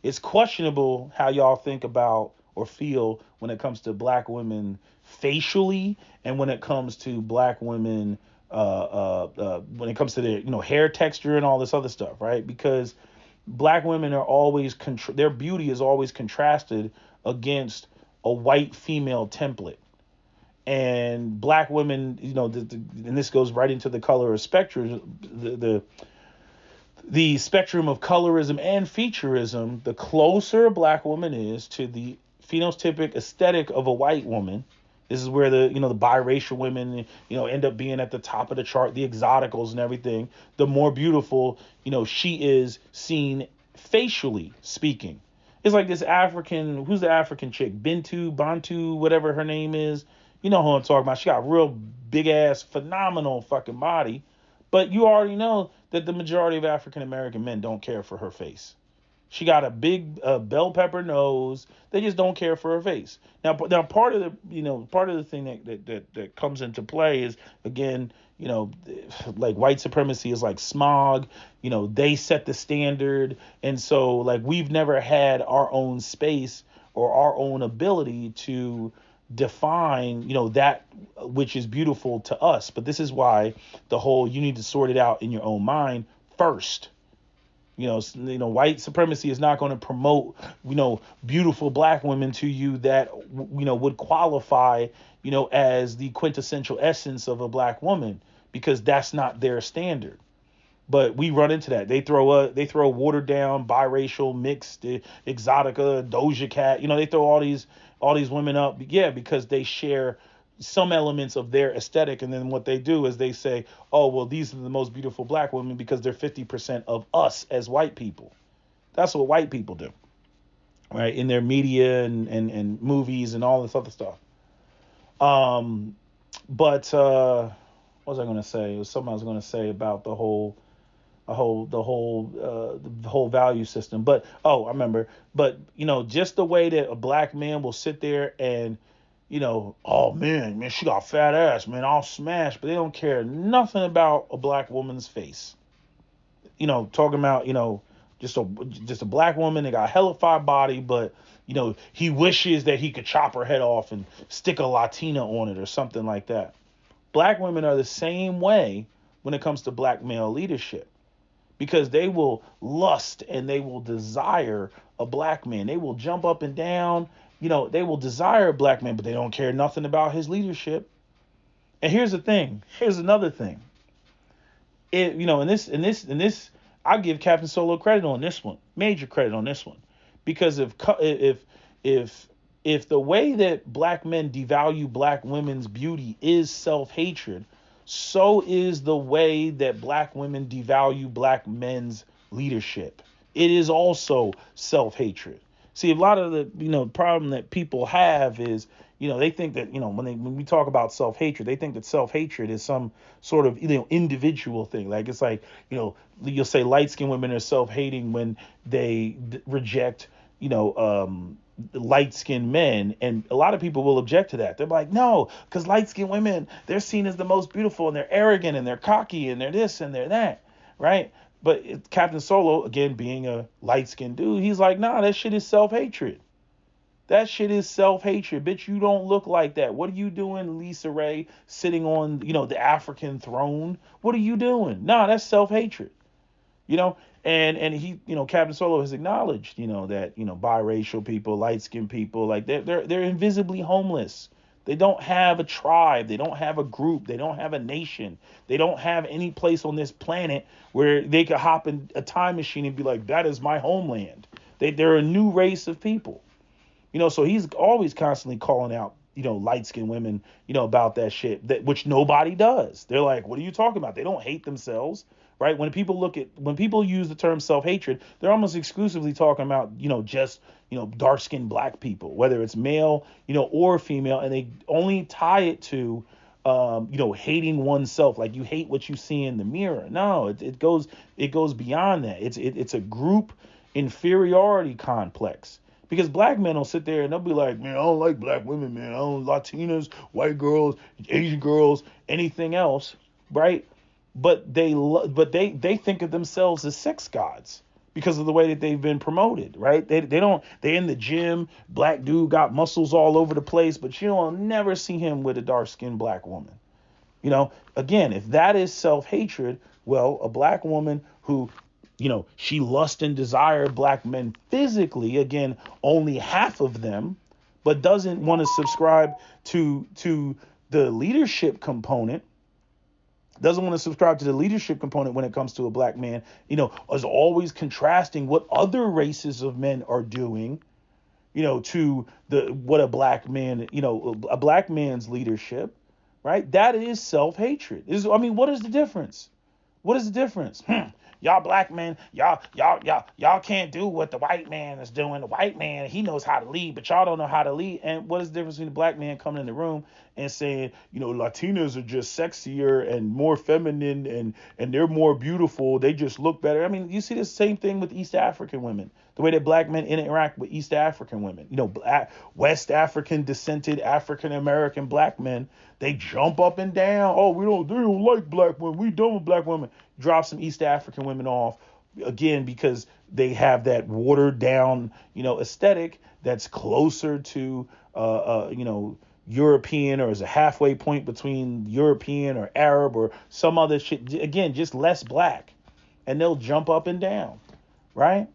It's questionable how y'all think about or feel when it comes to black women facially, and when it comes to black women when it comes to their hair texture and all this other stuff, right? Because black women are always their beauty is always contrasted against a white female template. And black women, and this goes right into the color of spectrum, the spectrum of colorism and featureism. The closer a black woman is to the phenotypic aesthetic of a white woman, this is where the biracial women end up being at the top of the chart, the exoticals and everything. The more beautiful she is seen facially speaking. It's like this African, who's the African chick, Bantu, whatever her name is. You know who I'm talking about. She got a real big ass, phenomenal fucking body. But you already know that the majority of African American men don't care for her face. She got a big bell pepper nose. They just don't care for her face. Now part of the thing that comes into play is, again, like white supremacy is like smog. They set the standard, and so like we've never had our own space or our own ability to define that which is beautiful to us. But this is why the whole, you need to sort it out in your own mind first. White supremacy is not going to promote beautiful black women to you that would qualify as the quintessential essence of a black woman, because that's not their standard. But we run into that. They throw watered down, biracial, mixed, exotica, Doja Cat. They throw all these women up, because they share some elements of their aesthetic. And then what they do is they say, oh, well, these are the most beautiful black women because they're 50% of us as white people. That's what white people do, right? In their media and movies and all this other stuff. But what was I going to say? It was something I was going to say about the whole value system. But I remember. But just the way that a black man will sit there and oh man, she got fat ass, man, I'll smash. But they don't care nothing about a black woman's face. Talking about just a black woman that got a hellified body, but he wishes that he could chop her head off and stick a Latina on it or something like that. Black women are the same way when it comes to black male leadership, because they will lust and they will desire a black man. They will jump up and down. They will desire a black man, but they don't care nothing about his leadership. And here's the thing. Here's another thing. In this, I give Captain Solo credit on this one, major credit on this one, because if the way that black men devalue black women's beauty is self-hatred, so is the way that black women devalue black men's leadership. It is also self-hatred. See, a lot of the problem that people have is they think that when we talk about self-hatred, they think that self-hatred is some sort of individual thing. Like it's like you'll say light-skinned women are self-hating when they reject light-skinned men, and a lot of people will object to that. They're like, no, because light-skinned women, they're seen as the most beautiful, and they're arrogant, and they're cocky, and they're this and they're that, right? But Captain Solo, again, being a light-skinned dude, he's like, nah, that shit is self-hatred. That shit is self-hatred. Bitch, you don't look like that. What are you doing, Lisa Ray, sitting on, the African throne? What are you doing? Nah, that's self-hatred. And he, Captain Solo has acknowledged, that, biracial people, light-skinned people, like they're invisibly homeless. They don't have a tribe. They don't have a group. They don't have a nation. They don't have any place on this planet where they could hop in a time machine and be like, that is my homeland. They're a new race of people. So he's always constantly calling out, light-skinned women, about that shit, which nobody does. They're like, what are you talking about? They don't hate themselves, right? When people use the term self-hatred, they're almost exclusively talking about, just, dark-skinned black people, whether it's male, or female, and they only tie it to, hating oneself, like you hate what you see in the mirror. No, it goes beyond that. It's a group inferiority complex. Because black men will sit there and they'll be like, man, I don't like black women, man. I don't Latinas, white girls, Asian girls, anything else, right? But they think of themselves as sex gods. because of the way that they've been promoted, right? They in the gym, black dude got muscles all over the place, but you'll never see him with a dark-skinned black woman. Again, if that is self-hatred, well, a black woman who, she lust and desire black men physically, again, only half of them, but doesn't want to subscribe to the leadership component, when it comes to a black man, is always contrasting what other races of men are doing, to what a black man, a black man's leadership, right? That is self-hatred. What is the difference? What is the difference? Y'all black men, y'all can't do what the white man is doing. The white man, he knows how to lead, but y'all don't know how to lead. And what is the difference between the black man coming in the room and saying, Latinas are just sexier and more feminine and they're more beautiful. They just look better. You see the same thing with East African women, the way that black men interact with East African women. West African descended African American black men, they jump up and down. Oh, they don't like black women. We done with black women. Drop some East African women off, again, because they have that watered down, aesthetic that's closer to, European, or is a halfway point between European or Arab or some other shit. Again, just less black, and they'll jump up and down, right?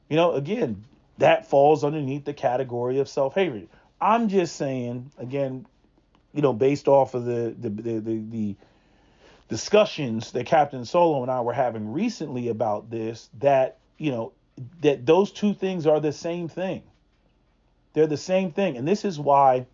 Again, that falls underneath the category of self-hatred. I'm just saying, again, based off of the discussions that Captain Solo and I were having recently about this, that those two things are the same thing. They're the same thing. And this is why,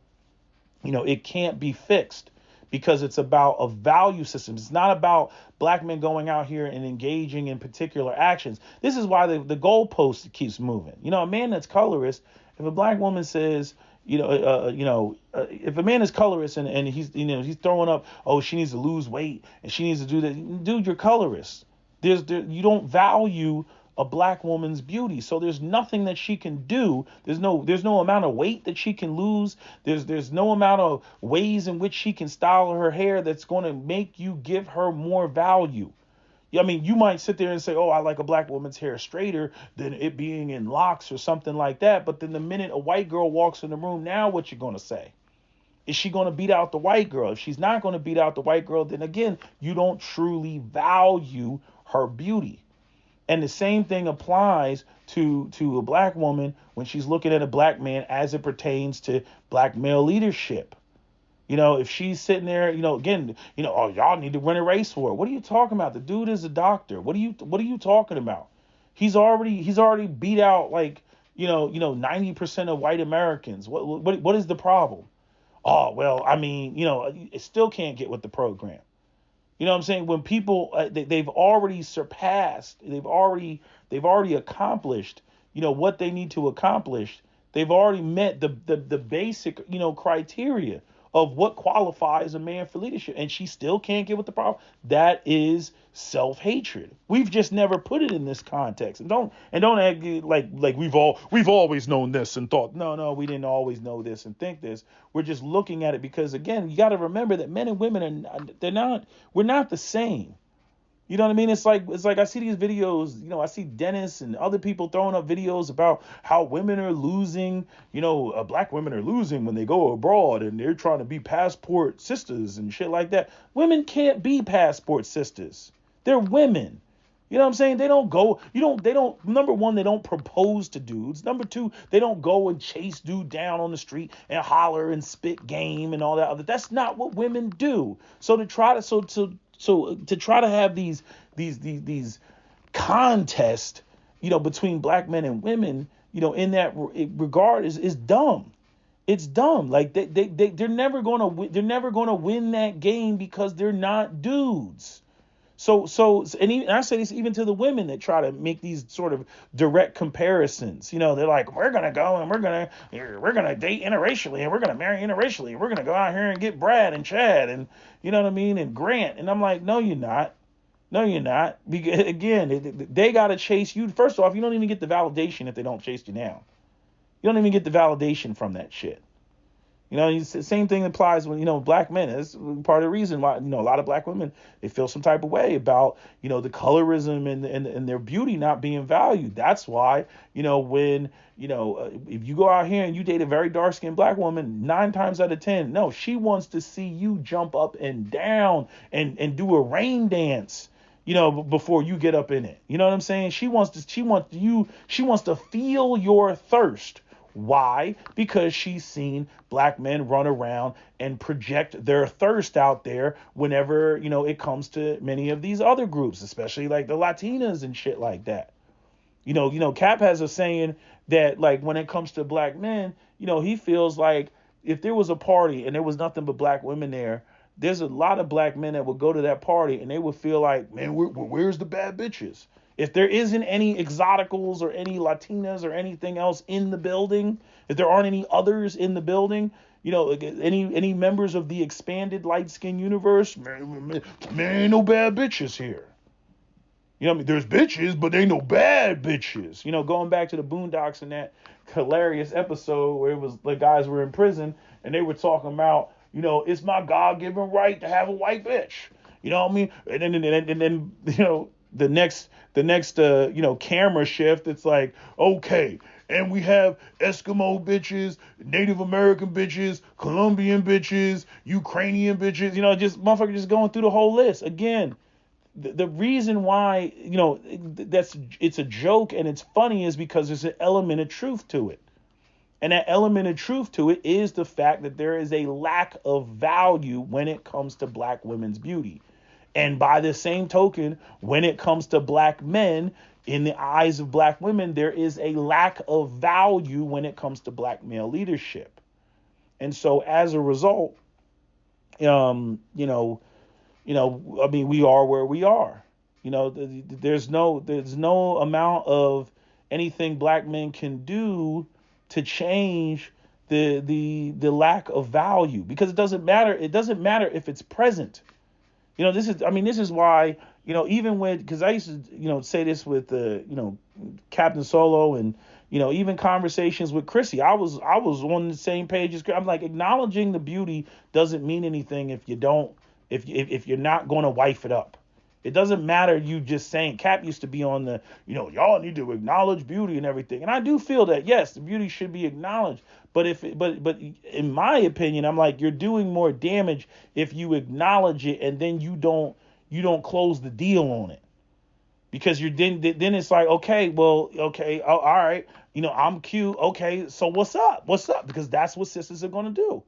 it can't be fixed, because it's about a value system. It's not about black men going out here and engaging in particular actions. This is why the goalpost keeps moving. A man that's colorist, if a black woman says, if a man is colorist and he's throwing up, oh, she needs to lose weight and she needs to do that. Dude, you're colorist. You don't value a black woman's beauty. So there's nothing that she can do. There's no amount of weight that she can lose. There's no amount of ways in which she can style her hair that's going to make you give her more value. You might sit there and say, oh, I like a black woman's hair straighter than it being in locks or something like that. But then the minute a white girl walks in the room, now what you going to say? Is she going to beat out the white girl? If she's not going to beat out the white girl, then again, you don't truly value her beauty. And the same thing applies to a black woman when she's looking at a black man as it pertains to black male leadership. If she's sitting there, again, oh, y'all need to run a race for it. What are you talking about? The dude is a doctor. What are you talking about? He's already beat out 90% of white Americans. What is the problem? Oh, well, it still can't get with the program. You know what I'm saying? When people, they've already surpassed, they've already accomplished, what they need to accomplish. They've already met the basic, criteria of what qualifies a man for leadership, and she still can't get with the problem. That is self-hatred. We've just never put it in this context, and don't act like we've always known this and thought, no, we didn't always know this and think this. We're just looking at it because, again, you got to remember that men and women we're not the same. You know what I mean? It's like I see these videos, I see Dennis and other people throwing up videos about how women are losing, black women are losing when they go abroad and they're trying to be passport sisters and shit like that. Women can't be passport sisters. They're women. You know what I'm saying? They don't go, number one, they don't propose to dudes. Number two, they don't go and chase dude down on the street and holler and spit game and all that other. That's not what women do. So to try to have these contests, between black men and women, in that regard is dumb. It's dumb. Like they're never going to win that game because they're not dudes. And I say this even to the women that try to make these sort of direct comparisons. They're like, we're going to go and we're going to date interracially and we're going to marry interracially. We're going to go out here and get Brad and Chad and, and Grant. And I'm like, no, you're not. No, you're not. Because, again, they got to chase you. First off, you don't even get the validation if they don't chase you down. You don't even get the validation from that shit. You know, the same thing applies when, black men. That's part of the reason why, a lot of black women, they feel some type of way about, the colorism and their beauty not being valued. That's why, when, if you go out here and you date a very dark skinned black woman, 9 times out of 10, no, she wants to see you jump up and down and do a rain dance, before you get up in it. You know what I'm saying? She wants to feel your thirst. Why? Because she's seen black men run around and project their thirst out there whenever, it comes to many of these other groups, especially like the Latinas and shit like that. Cap has a saying that, like, when it comes to black men, he feels like if there was a party and there was nothing but black women there, there's a lot of black men that would go to that party and they would feel like, man, where's the bad bitches? If there isn't any exoticals or any Latinas or anything else in the building, if there aren't any others in the building, any members of the expanded light skin universe, man, ain't no bad bitches here. There's bitches, but they ain't no bad bitches. Going back to the Boondocks and that hilarious episode where it was the guys were in prison and they were talking about, it's my God-given right to have a white bitch. You know what I mean? And then the next camera shift, it's like, okay, and we have Eskimo bitches, Native American bitches, Colombian bitches, Ukrainian bitches, just motherfucker just going through the whole list. Again, the reason why, it's a joke and it's funny is because there's an element of truth to it. And that element of truth to it is the fact that there is a lack of value when it comes to black women's beauty. And by the same token, when it comes to black men, in the eyes of black women, there is a lack of value when it comes to black male leadership. And so as a result, we are where we are. There's no amount of anything black men can do to change the lack of value, because it doesn't matter. It doesn't matter if it's present. This is why, even when, because I used to, say this with, Captain Solo and, even conversations with Chrissy, I was on the same page as, I'm like, acknowledging the beauty doesn't mean anything if you're not going to wife it up. It doesn't matter you just saying. Cap used to be on the, y'all need to acknowledge beauty and everything. And I do feel that, yes, the beauty should be acknowledged. But but in my opinion, I'm like, you're doing more damage if you acknowledge it and then you don't close the deal on it. Because then it's like, okay, well, okay, all right, I'm cute. Okay, so what's up? What's up? Because that's what sisters are going to do.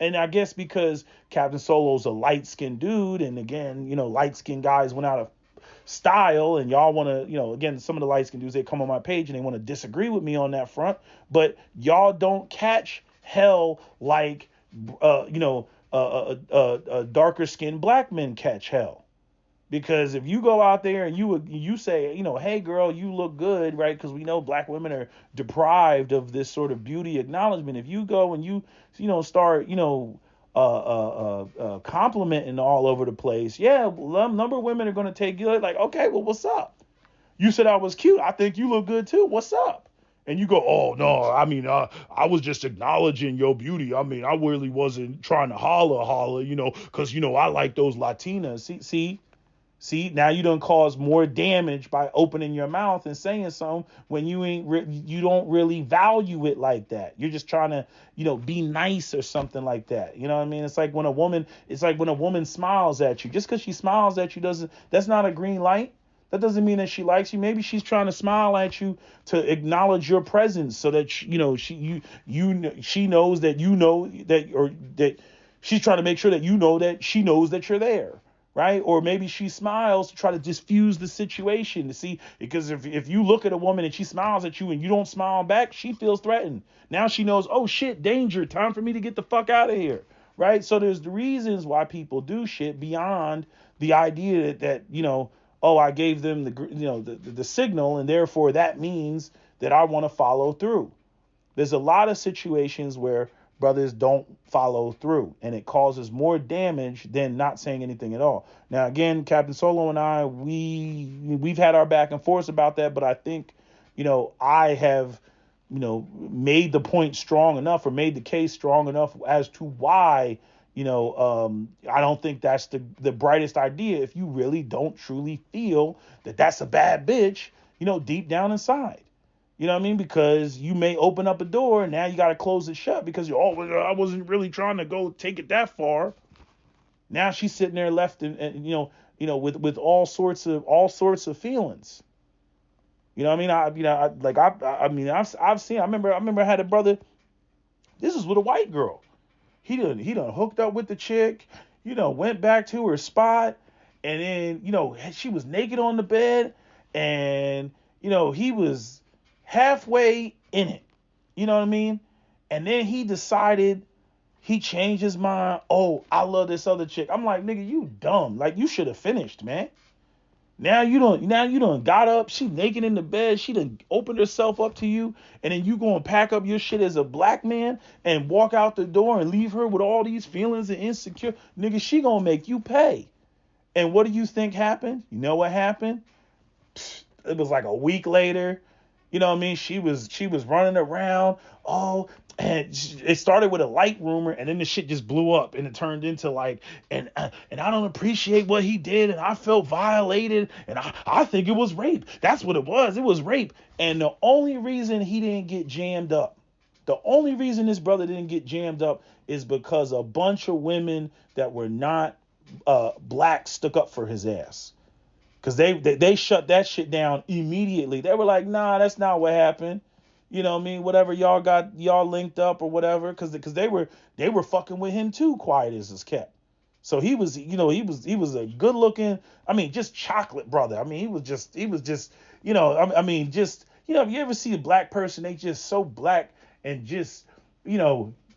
And I guess because Captain Solo's a light-skinned dude, and again, light-skinned guys went out of style, and y'all want to, again, some of the light-skinned dudes, they come on my page and they want to disagree with me on that front, but y'all don't catch hell like, darker-skinned black men catch hell. Because if you go out there and you say, hey, girl, you look good, right? Because we know black women are deprived of this sort of beauty acknowledgement. If you go and you start, complimenting all over the place, yeah, a number of women are going to take you like, okay, well, what's up? You said I was cute. I think you look good, too. What's up? And you go, oh, no, I was just acknowledging your beauty. I really wasn't trying to holler, because, I like those Latinas. See, now you done cause more damage by opening your mouth and saying something when you don't really value it like that. You're just trying to, be nice or something like that. You know what I mean? It's like when a woman smiles at you. Just because she smiles at you that's not a green light. That doesn't mean that she likes you. Maybe she's trying to smile at you to acknowledge your presence so that she knows that or that she's trying to make sure that that she knows that you're there. Right? Or maybe she smiles to try to diffuse the situation to see, because if you look at a woman and she smiles at you and you don't smile back, she feels threatened. Now she knows, oh shit, danger, time for me to get the fuck out of here. Right? So there's the reasons why people do shit beyond the idea that oh, I gave them the signal and therefore that means that I want to follow through. There's a lot of situations where brothers don't follow through, and it causes more damage than not saying anything at all. Now, again, Captain Solo and I, we've had our back and forth about that, but I think, I have, made the point strong enough, or made the case strong enough as to why, I don't think that's the brightest idea if you really don't truly feel that that's a bad bitch, deep down inside. You know what I mean? Because you may open up a door and now you got to close it shut because I wasn't really trying to go take it that far. Now she's sitting there left and with all sorts of feelings. You know what I mean? I've seen. I remember I had a brother. This is with a white girl. He done hooked up with the chick. Went back to her spot, and then she was naked on the bed, and he was halfway in it. You know what I mean? And then he changed his mind. Oh, I love this other chick. I'm like, nigga, you dumb. Like, you should have finished, man. Now you done got up. She naked in the bed. She done opened herself up to you. And then you gonna pack up your shit as a black man and walk out the door and leave her with all these feelings and insecure. Nigga, she gonna make you pay. And what do you think happened? You know what happened? It was like a week later. You know what I mean? She was running around. Oh, and it started with a light rumor, and then the shit just blew up, and it turned into like, and I don't appreciate what he did, and I felt violated, and I think it was rape. That's what it was. It was rape. And the only reason he didn't get jammed up, the only reason this brother didn't get jammed up is because a bunch of women that were not black stuck up for his ass. Because they shut that shit down immediately. They were like, nah, that's not what happened. You know what I mean? Whatever y'all linked up or whatever. Because they were fucking with him too, quiet as is kept. So he was a good looking, just chocolate brother. He was just, just, you ever see a black person, they just so black and just,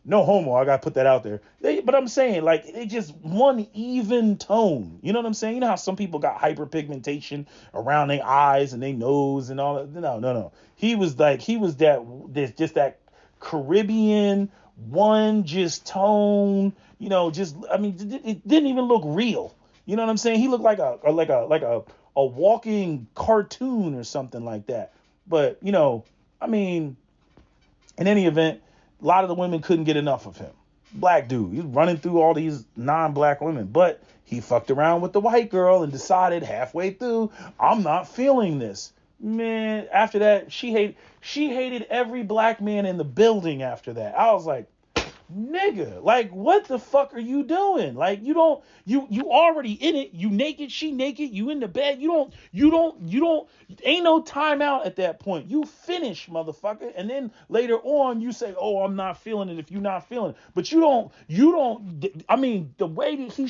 no homo, I gotta put that out there. But I'm saying, like, they just one even tone. You know what I'm saying? You know how some people got hyperpigmentation around their eyes and their nose and all that? No. He was that Caribbean one just tone. It didn't even look real. You know what I'm saying? He looked like a walking cartoon or something like that. But in any event, a lot of the women couldn't get enough of him. Black dude. He's running through all these non-black women. But he fucked around with the white girl and decided halfway through, I'm not feeling this. Man, after that, she hated every black man in the building after that. I was like, nigga, like, what the fuck are you doing? Like, you already in it. You naked, she naked, you in the bed. You don't, ain't no timeout at that point. You finish, motherfucker. And then later on, you say, oh, I'm not feeling it if you're not feeling it. But you don't, the way that he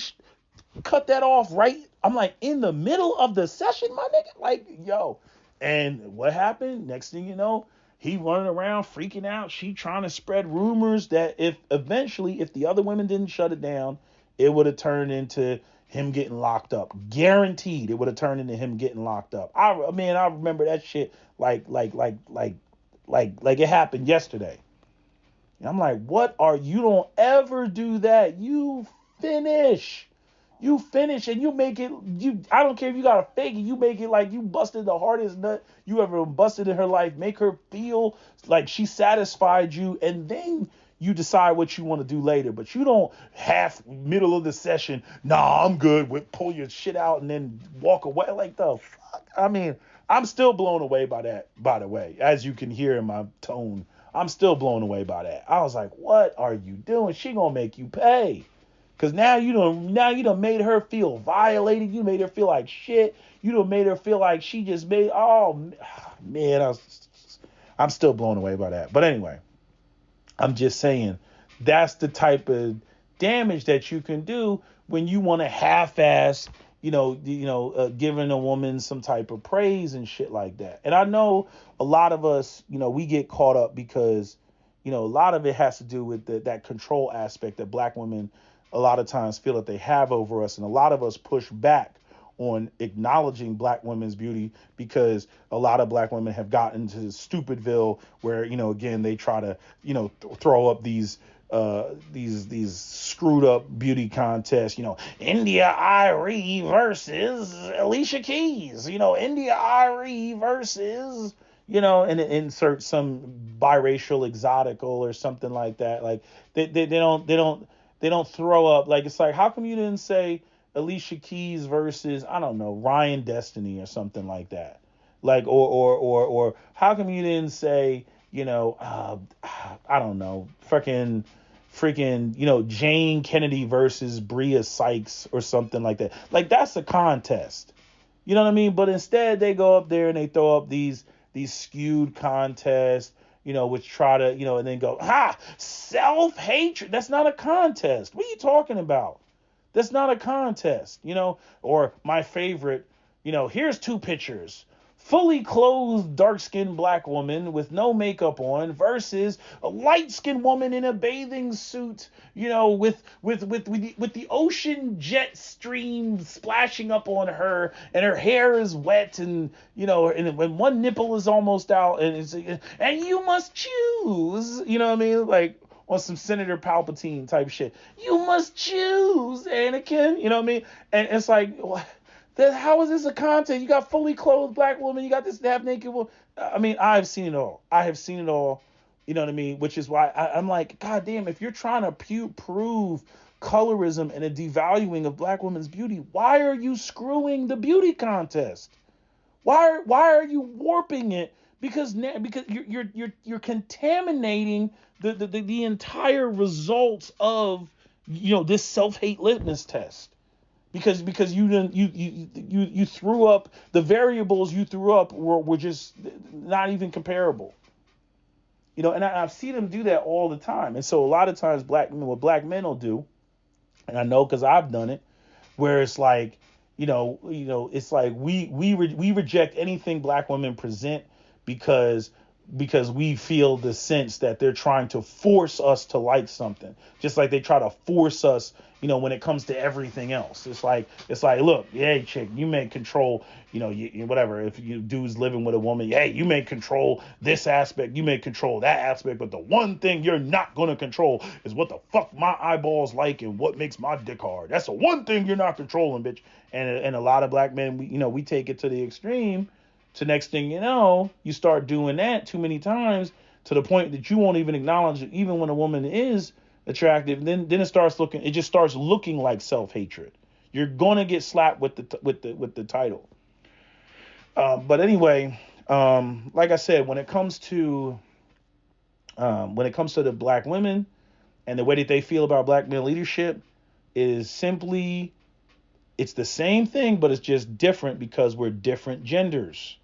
cut that off, right? I'm like, in the middle of the session, my nigga, like, yo. And what happened? Next thing you know, he running around freaking out. She trying to spread rumors that if the other women didn't shut it down, it would have turned into him getting locked up. Guaranteed, it would have turned into him getting locked up. I remember that shit like it happened yesterday. And I'm like, you don't ever do that. You finish. And you make it, I don't care if you got a fake it, you make it like you busted the hardest nut you ever busted in her life. Make her feel like she satisfied you, and then you decide what you want to do later. But you don't middle of the session, nah, I'm good, pull your shit out and then walk away. Like, the fuck? I'm still blown away by that, by the way, as you can hear in my tone. I'm still blown away by that. I was like, what are you doing? She gonna make you pay. Because now you done made her feel violated. You made her feel like shit. You done made her feel like she just made, oh, man, I'm still blown away by that. But anyway, I'm just saying that's the type of damage that you can do when you want to half-ass, giving a woman some type of praise and shit like that. And I know a lot of us, we get caught up because, a lot of it has to do with that control aspect that black women a lot of times feel that they have over us. And a lot of us push back on acknowledging black women's beauty because a lot of black women have gotten into this stupidville where, again, they try to, throw up these screwed up beauty contests, India Irie versus Alicia Keys, India Irie versus, and insert some biracial exotical or something like that. Like they don't throw up. Like, it's like, how come you didn't say Alicia Keys versus, I don't know, Ryan Destiny or something like that? Like, or how come you didn't say, I don't know, freaking, Jane Kennedy versus Bria Sykes or something like that. Like, that's a contest. You know what I mean? But instead they go up there and they throw up these skewed contests, which try to, and then go, self-hatred. That's not a contest. What are you talking about? That's not a contest, or my favorite, here's two pictures. Fully clothed, dark-skinned black woman with no makeup on versus a light-skinned woman in a bathing suit, with the ocean jet stream splashing up on her, and her hair is wet, and and when one nipple is almost out, and you must choose, you know what I mean, like on some Senator Palpatine type shit. You must choose, Anakin. You know what I mean? And it's like, how is this a contest? You got fully clothed black woman. You got this half naked woman. I mean, I've seen it all. I have seen it all. You know what I mean? Which is why I'm like, God damn, if you're trying to prove colorism and a devaluing of black women's beauty, why are you screwing the beauty contest? Why are you warping it? Because you're contaminating the entire results of this self-hate litmus test. Because you threw up the variables you threw up were just not even comparable. And I've seen them do that all the time. And so a lot of times what black men will do, and I know because I've done it, where it's like, it's like we reject anything black women present because we feel the sense that they're trying to force us to like something, just like they try to force us, when it comes to everything else. It's like, look, hey, chick, you may control, whatever. If you dudes living with a woman, hey, you may control this aspect, you may control that aspect, but the one thing you're not going to control is what the fuck my eyeballs like and what makes my dick hard. That's the one thing you're not controlling, bitch. And a lot of black men, we take it to the extreme. So next thing you know, you start doing that too many times to the point that you won't even acknowledge it, even when a woman is attractive. Then it just starts looking like self-hatred. You're gonna get slapped with the title. But anyway, like I said, when it comes to the black women and the way that they feel about black male leadership, it's the same thing, but it's just different because we're different genders.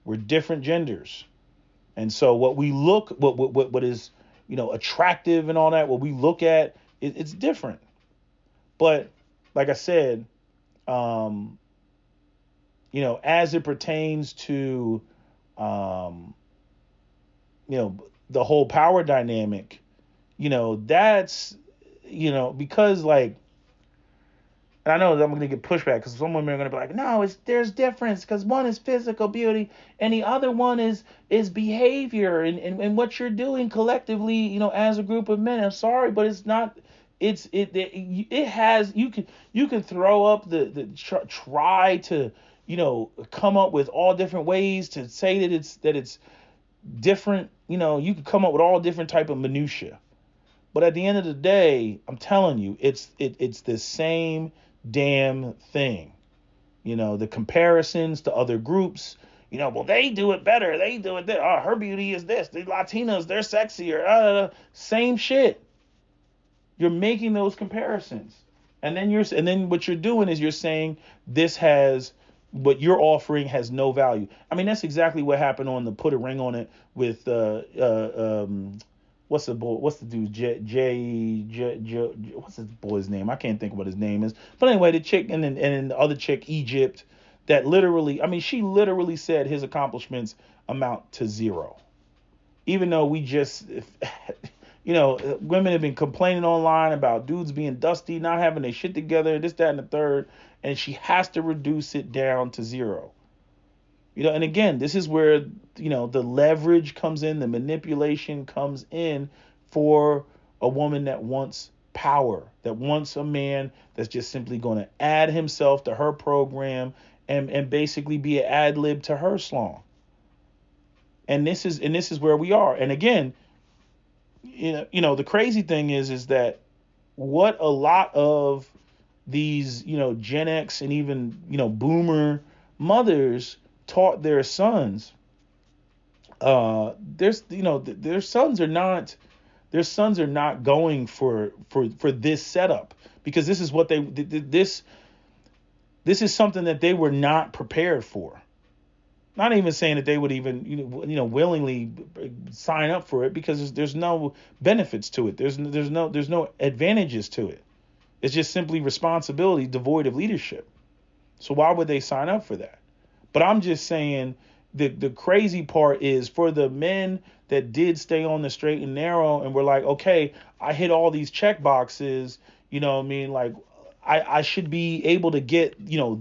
We're different genders. And so what is, attractive and all that, what we look at, it's different. But like I said, as it pertains to, the whole power dynamic, that's, because like, and I know that I'm going to get pushback because some women are going to be like, no, there's difference because one is physical beauty and the other one is behavior and what you're doing collectively, as a group of men. I'm sorry, but it's not. It has, you can throw up try to, come up with all different ways to say that it's different. You can come up with all different type of minutia. But at the end of the day, I'm telling you, it's the same damn thing. The comparisons to other groups, well, they do it better. They do it. Her beauty is this. The Latinas, they're sexier. Same shit. You're making those comparisons. And then what you're doing is you're saying what you're offering has no value. I mean, that's exactly what happened on the Put a Ring on It with what's the dude? What's his boy's name? I can't think of what his name is. But anyway, the chick and then the other chick, Egypt, that literally, I mean, she literally said his accomplishments amount to zero. Even though we just, women have been complaining online about dudes being dusty, not having their shit together, this, that, and the third, and she has to reduce it down to zero. And again, this is where, the leverage comes in, the manipulation comes in for a woman that wants power, that wants a man that's just simply going to add himself to her program and basically be an ad lib to her slong. And this is where we are. And again, the crazy thing is that what a lot of these, Gen X and even, boomer mothers taught their sons, their sons are not going for this setup, because this is what this is something that they were not prepared for. Not even saying that they would even willingly sign up for it, because there's no benefits to it. There's no advantages to it. It's just simply responsibility devoid of leadership. So why would they sign up for that? But I'm just saying the crazy part is for the men that did stay on the straight and narrow and were like, okay, I hit all these check boxes, what I mean? Like, I should be able to get,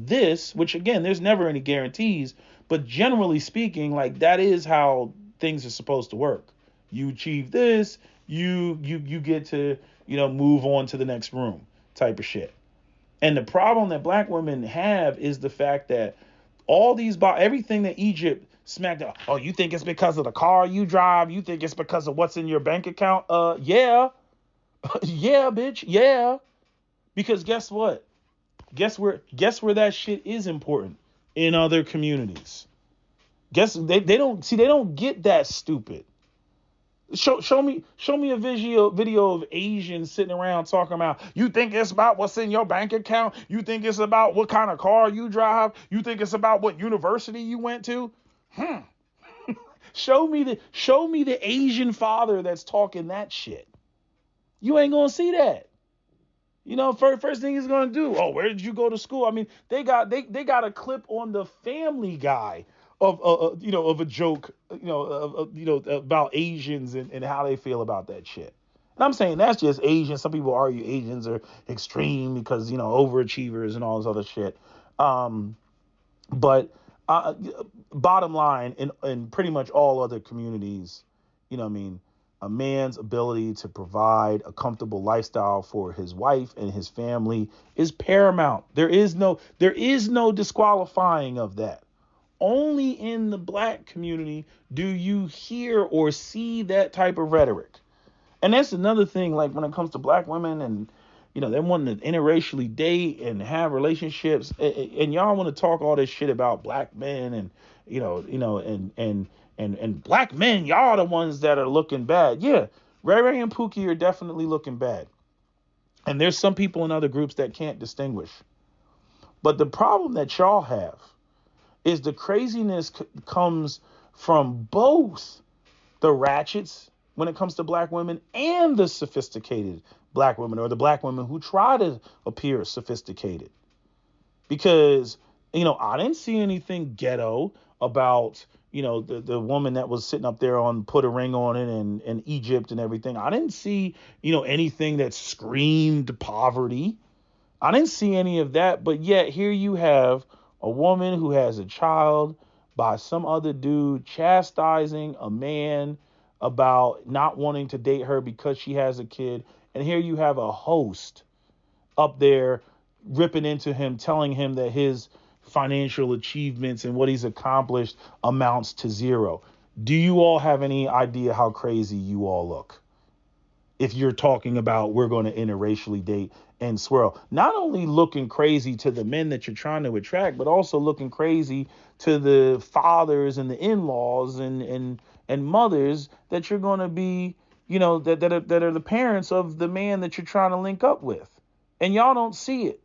this, which again, there's never any guarantees, but generally speaking, like, that is how things are supposed to work. You achieve this, you get to, move on to the next room type of shit. And the problem that black women have is the fact that everything that Egypt smacked up. Oh, you think it's because of the car you drive? You think it's because of what's in your bank account? Yeah. Yeah, bitch. Yeah. Because guess what? Guess where that shit is important? In other communities. Guess they don't get that stupid. Show me a video of Asians sitting around talking about, you think it's about what's in your bank account? You think it's about what kind of car you drive? You think it's about what university you went to? Show me the Asian father that's talking that shit. You ain't gonna see that. First thing he's gonna do, oh, where did you go to school? I mean, they got a clip on the Family Guy of a joke, about Asians and how they feel about that shit. And I'm saying that's just Asians. Some people argue Asians are extreme because, overachievers and all this other shit. But bottom line, in pretty much all other communities, a man's ability to provide a comfortable lifestyle for his wife and his family is paramount. There is no disqualifying of that. Only in the black community do you hear or see that type of rhetoric. And that's another thing, like when it comes to black women and, they want to interracially date and have relationships, and y'all want to talk all this shit about black men and, and black men, y'all the ones that are looking bad. Yeah, Ray Ray and Pookie are definitely looking bad. And there's some people in other groups that can't distinguish. But the problem that y'all have is the craziness comes from both the ratchets when it comes to black women and the sophisticated black women, or the black women who try to appear sophisticated. Because, I didn't see anything ghetto about, the woman that was sitting up there on Put a Ring on It and Egypt and everything. I didn't see, anything that screamed poverty. I didn't see any of that. But yet here you have a woman who has a child by some other dude chastising a man about not wanting to date her because she has a kid. And here you have a host up there ripping into him, telling him that his financial achievements and what he's accomplished amounts to zero. Do you all have any idea how crazy you all look? If you're talking about we're going to interracially date and swirl, not only looking crazy to the men that you're trying to attract, but also looking crazy to the fathers and the in-laws and mothers that you're going to be, that are the parents of the man that you're trying to link up with. And y'all don't see it.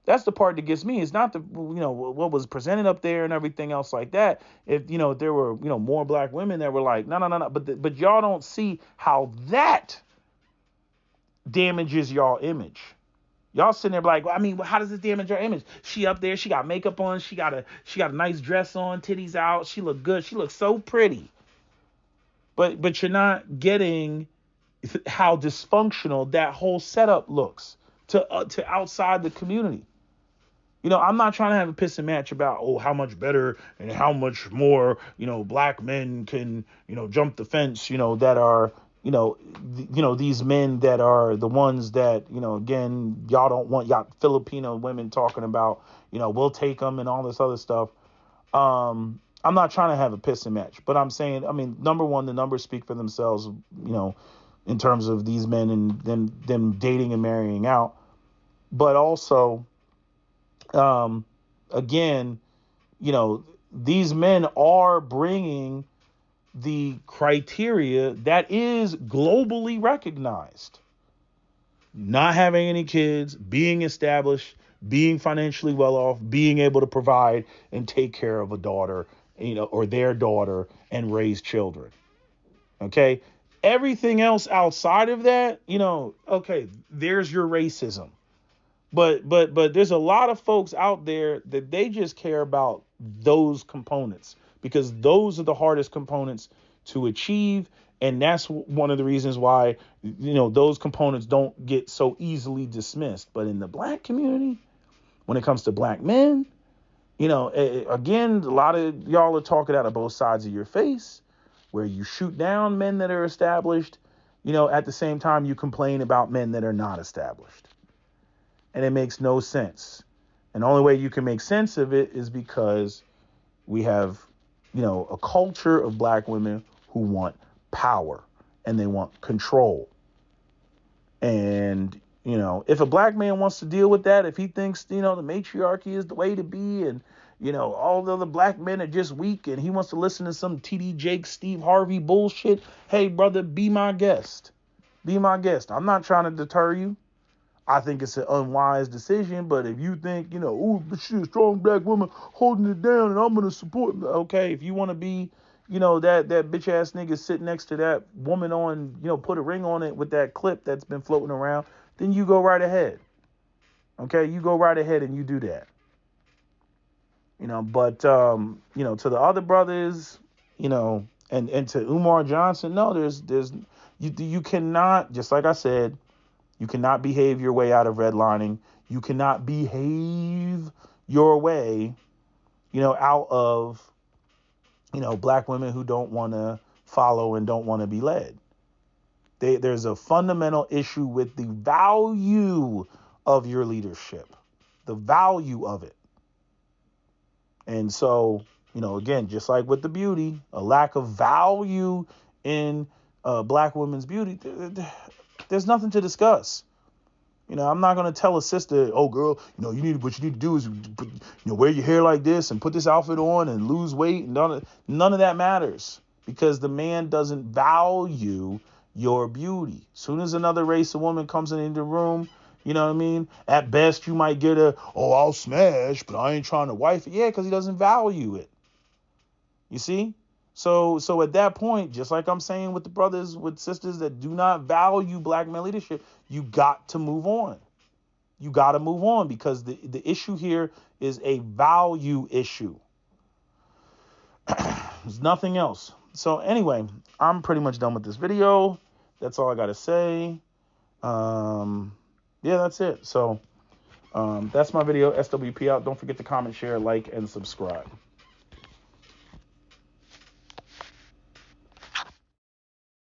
That's the part that gets me. It's not what was presented up there and everything else like that. If, there were, more black women that were like, no. But y'all don't see how that damages y'all image. Y'all sitting there like, well, I mean, how does this damage your image? She up there, she got makeup on, she got a nice dress on, titties out, she look good, she looks so pretty. But you're not getting how dysfunctional that whole setup looks to outside the community. I'm not trying to have a pissing match about, how much better and how much more, black men can, jump the fence, that are, these men that are the ones that, again, y'all don't want Filipino women talking about, we'll take them and all this other stuff. I'm I'm not trying to have a piss and match, but I'm saying, I mean, number one, the numbers speak for themselves, in terms of these men and them dating and marrying out. But also, again, these men are bringing the criteria that is globally recognized. Not having any kids, being established, being financially well off, being able to provide and take care of a daughter, or their daughter, and raise children. Okay. Everything else outside of that, okay, there's your racism. But there's a lot of folks out there that they just care about those components, because those are the hardest components to achieve. And that's one of the reasons why, those components don't get so easily dismissed. But in the black community, when it comes to black men, again, a lot of y'all are talking out of both sides of your face, where you shoot down men that are established, at the same time you complain about men that are not established. And it makes no sense. And the only way you can make sense of it is because we have, a culture of black women who want power and they want control. And, if a black man wants to deal with that, if he thinks, the matriarchy is the way to be, and, all the other black men are just weak, and he wants to listen to some TD Jakes, Steve Harvey bullshit, hey, brother, be my guest. Be my guest. I'm not trying to deter you. I think it's an unwise decision, but if you think, but she's a strong black woman holding it down and I'm going to support, okay, if you want to be, that bitch ass nigga sit next to that woman on, put a ring on it with that clip that's been floating around, then you go right ahead. Okay, you go right ahead and you do that. But, to the other brothers, and to Umar Johnson, no, you cannot, just like I said, you cannot behave your way out of redlining. You cannot behave your way, out of, black women who don't want to follow and don't want to be led. There's a fundamental issue with the value of your leadership, the value of it. And so, again, just like with the beauty, a lack of value in black women's beauty, there's nothing to discuss. I'm not going to tell a sister, oh, girl, what you need to do is, wear your hair like this and put this outfit on and lose weight. And none of that matters, because the man doesn't value your beauty. As soon as another race of woman comes into the room, you know what I mean? At best, you might get I'll smash, but I ain't trying to wife it. Yeah, because he doesn't value it. You see? So at that point, just like I'm saying with the brothers, with sisters that do not value black male leadership, you got to move on. You got to move on, because the issue here is a value issue. There's nothing else. So anyway, I'm pretty much done with this video. That's all I got to say. Yeah, that's it. So that's my video. SWP out. Don't forget to comment, share, like, and subscribe.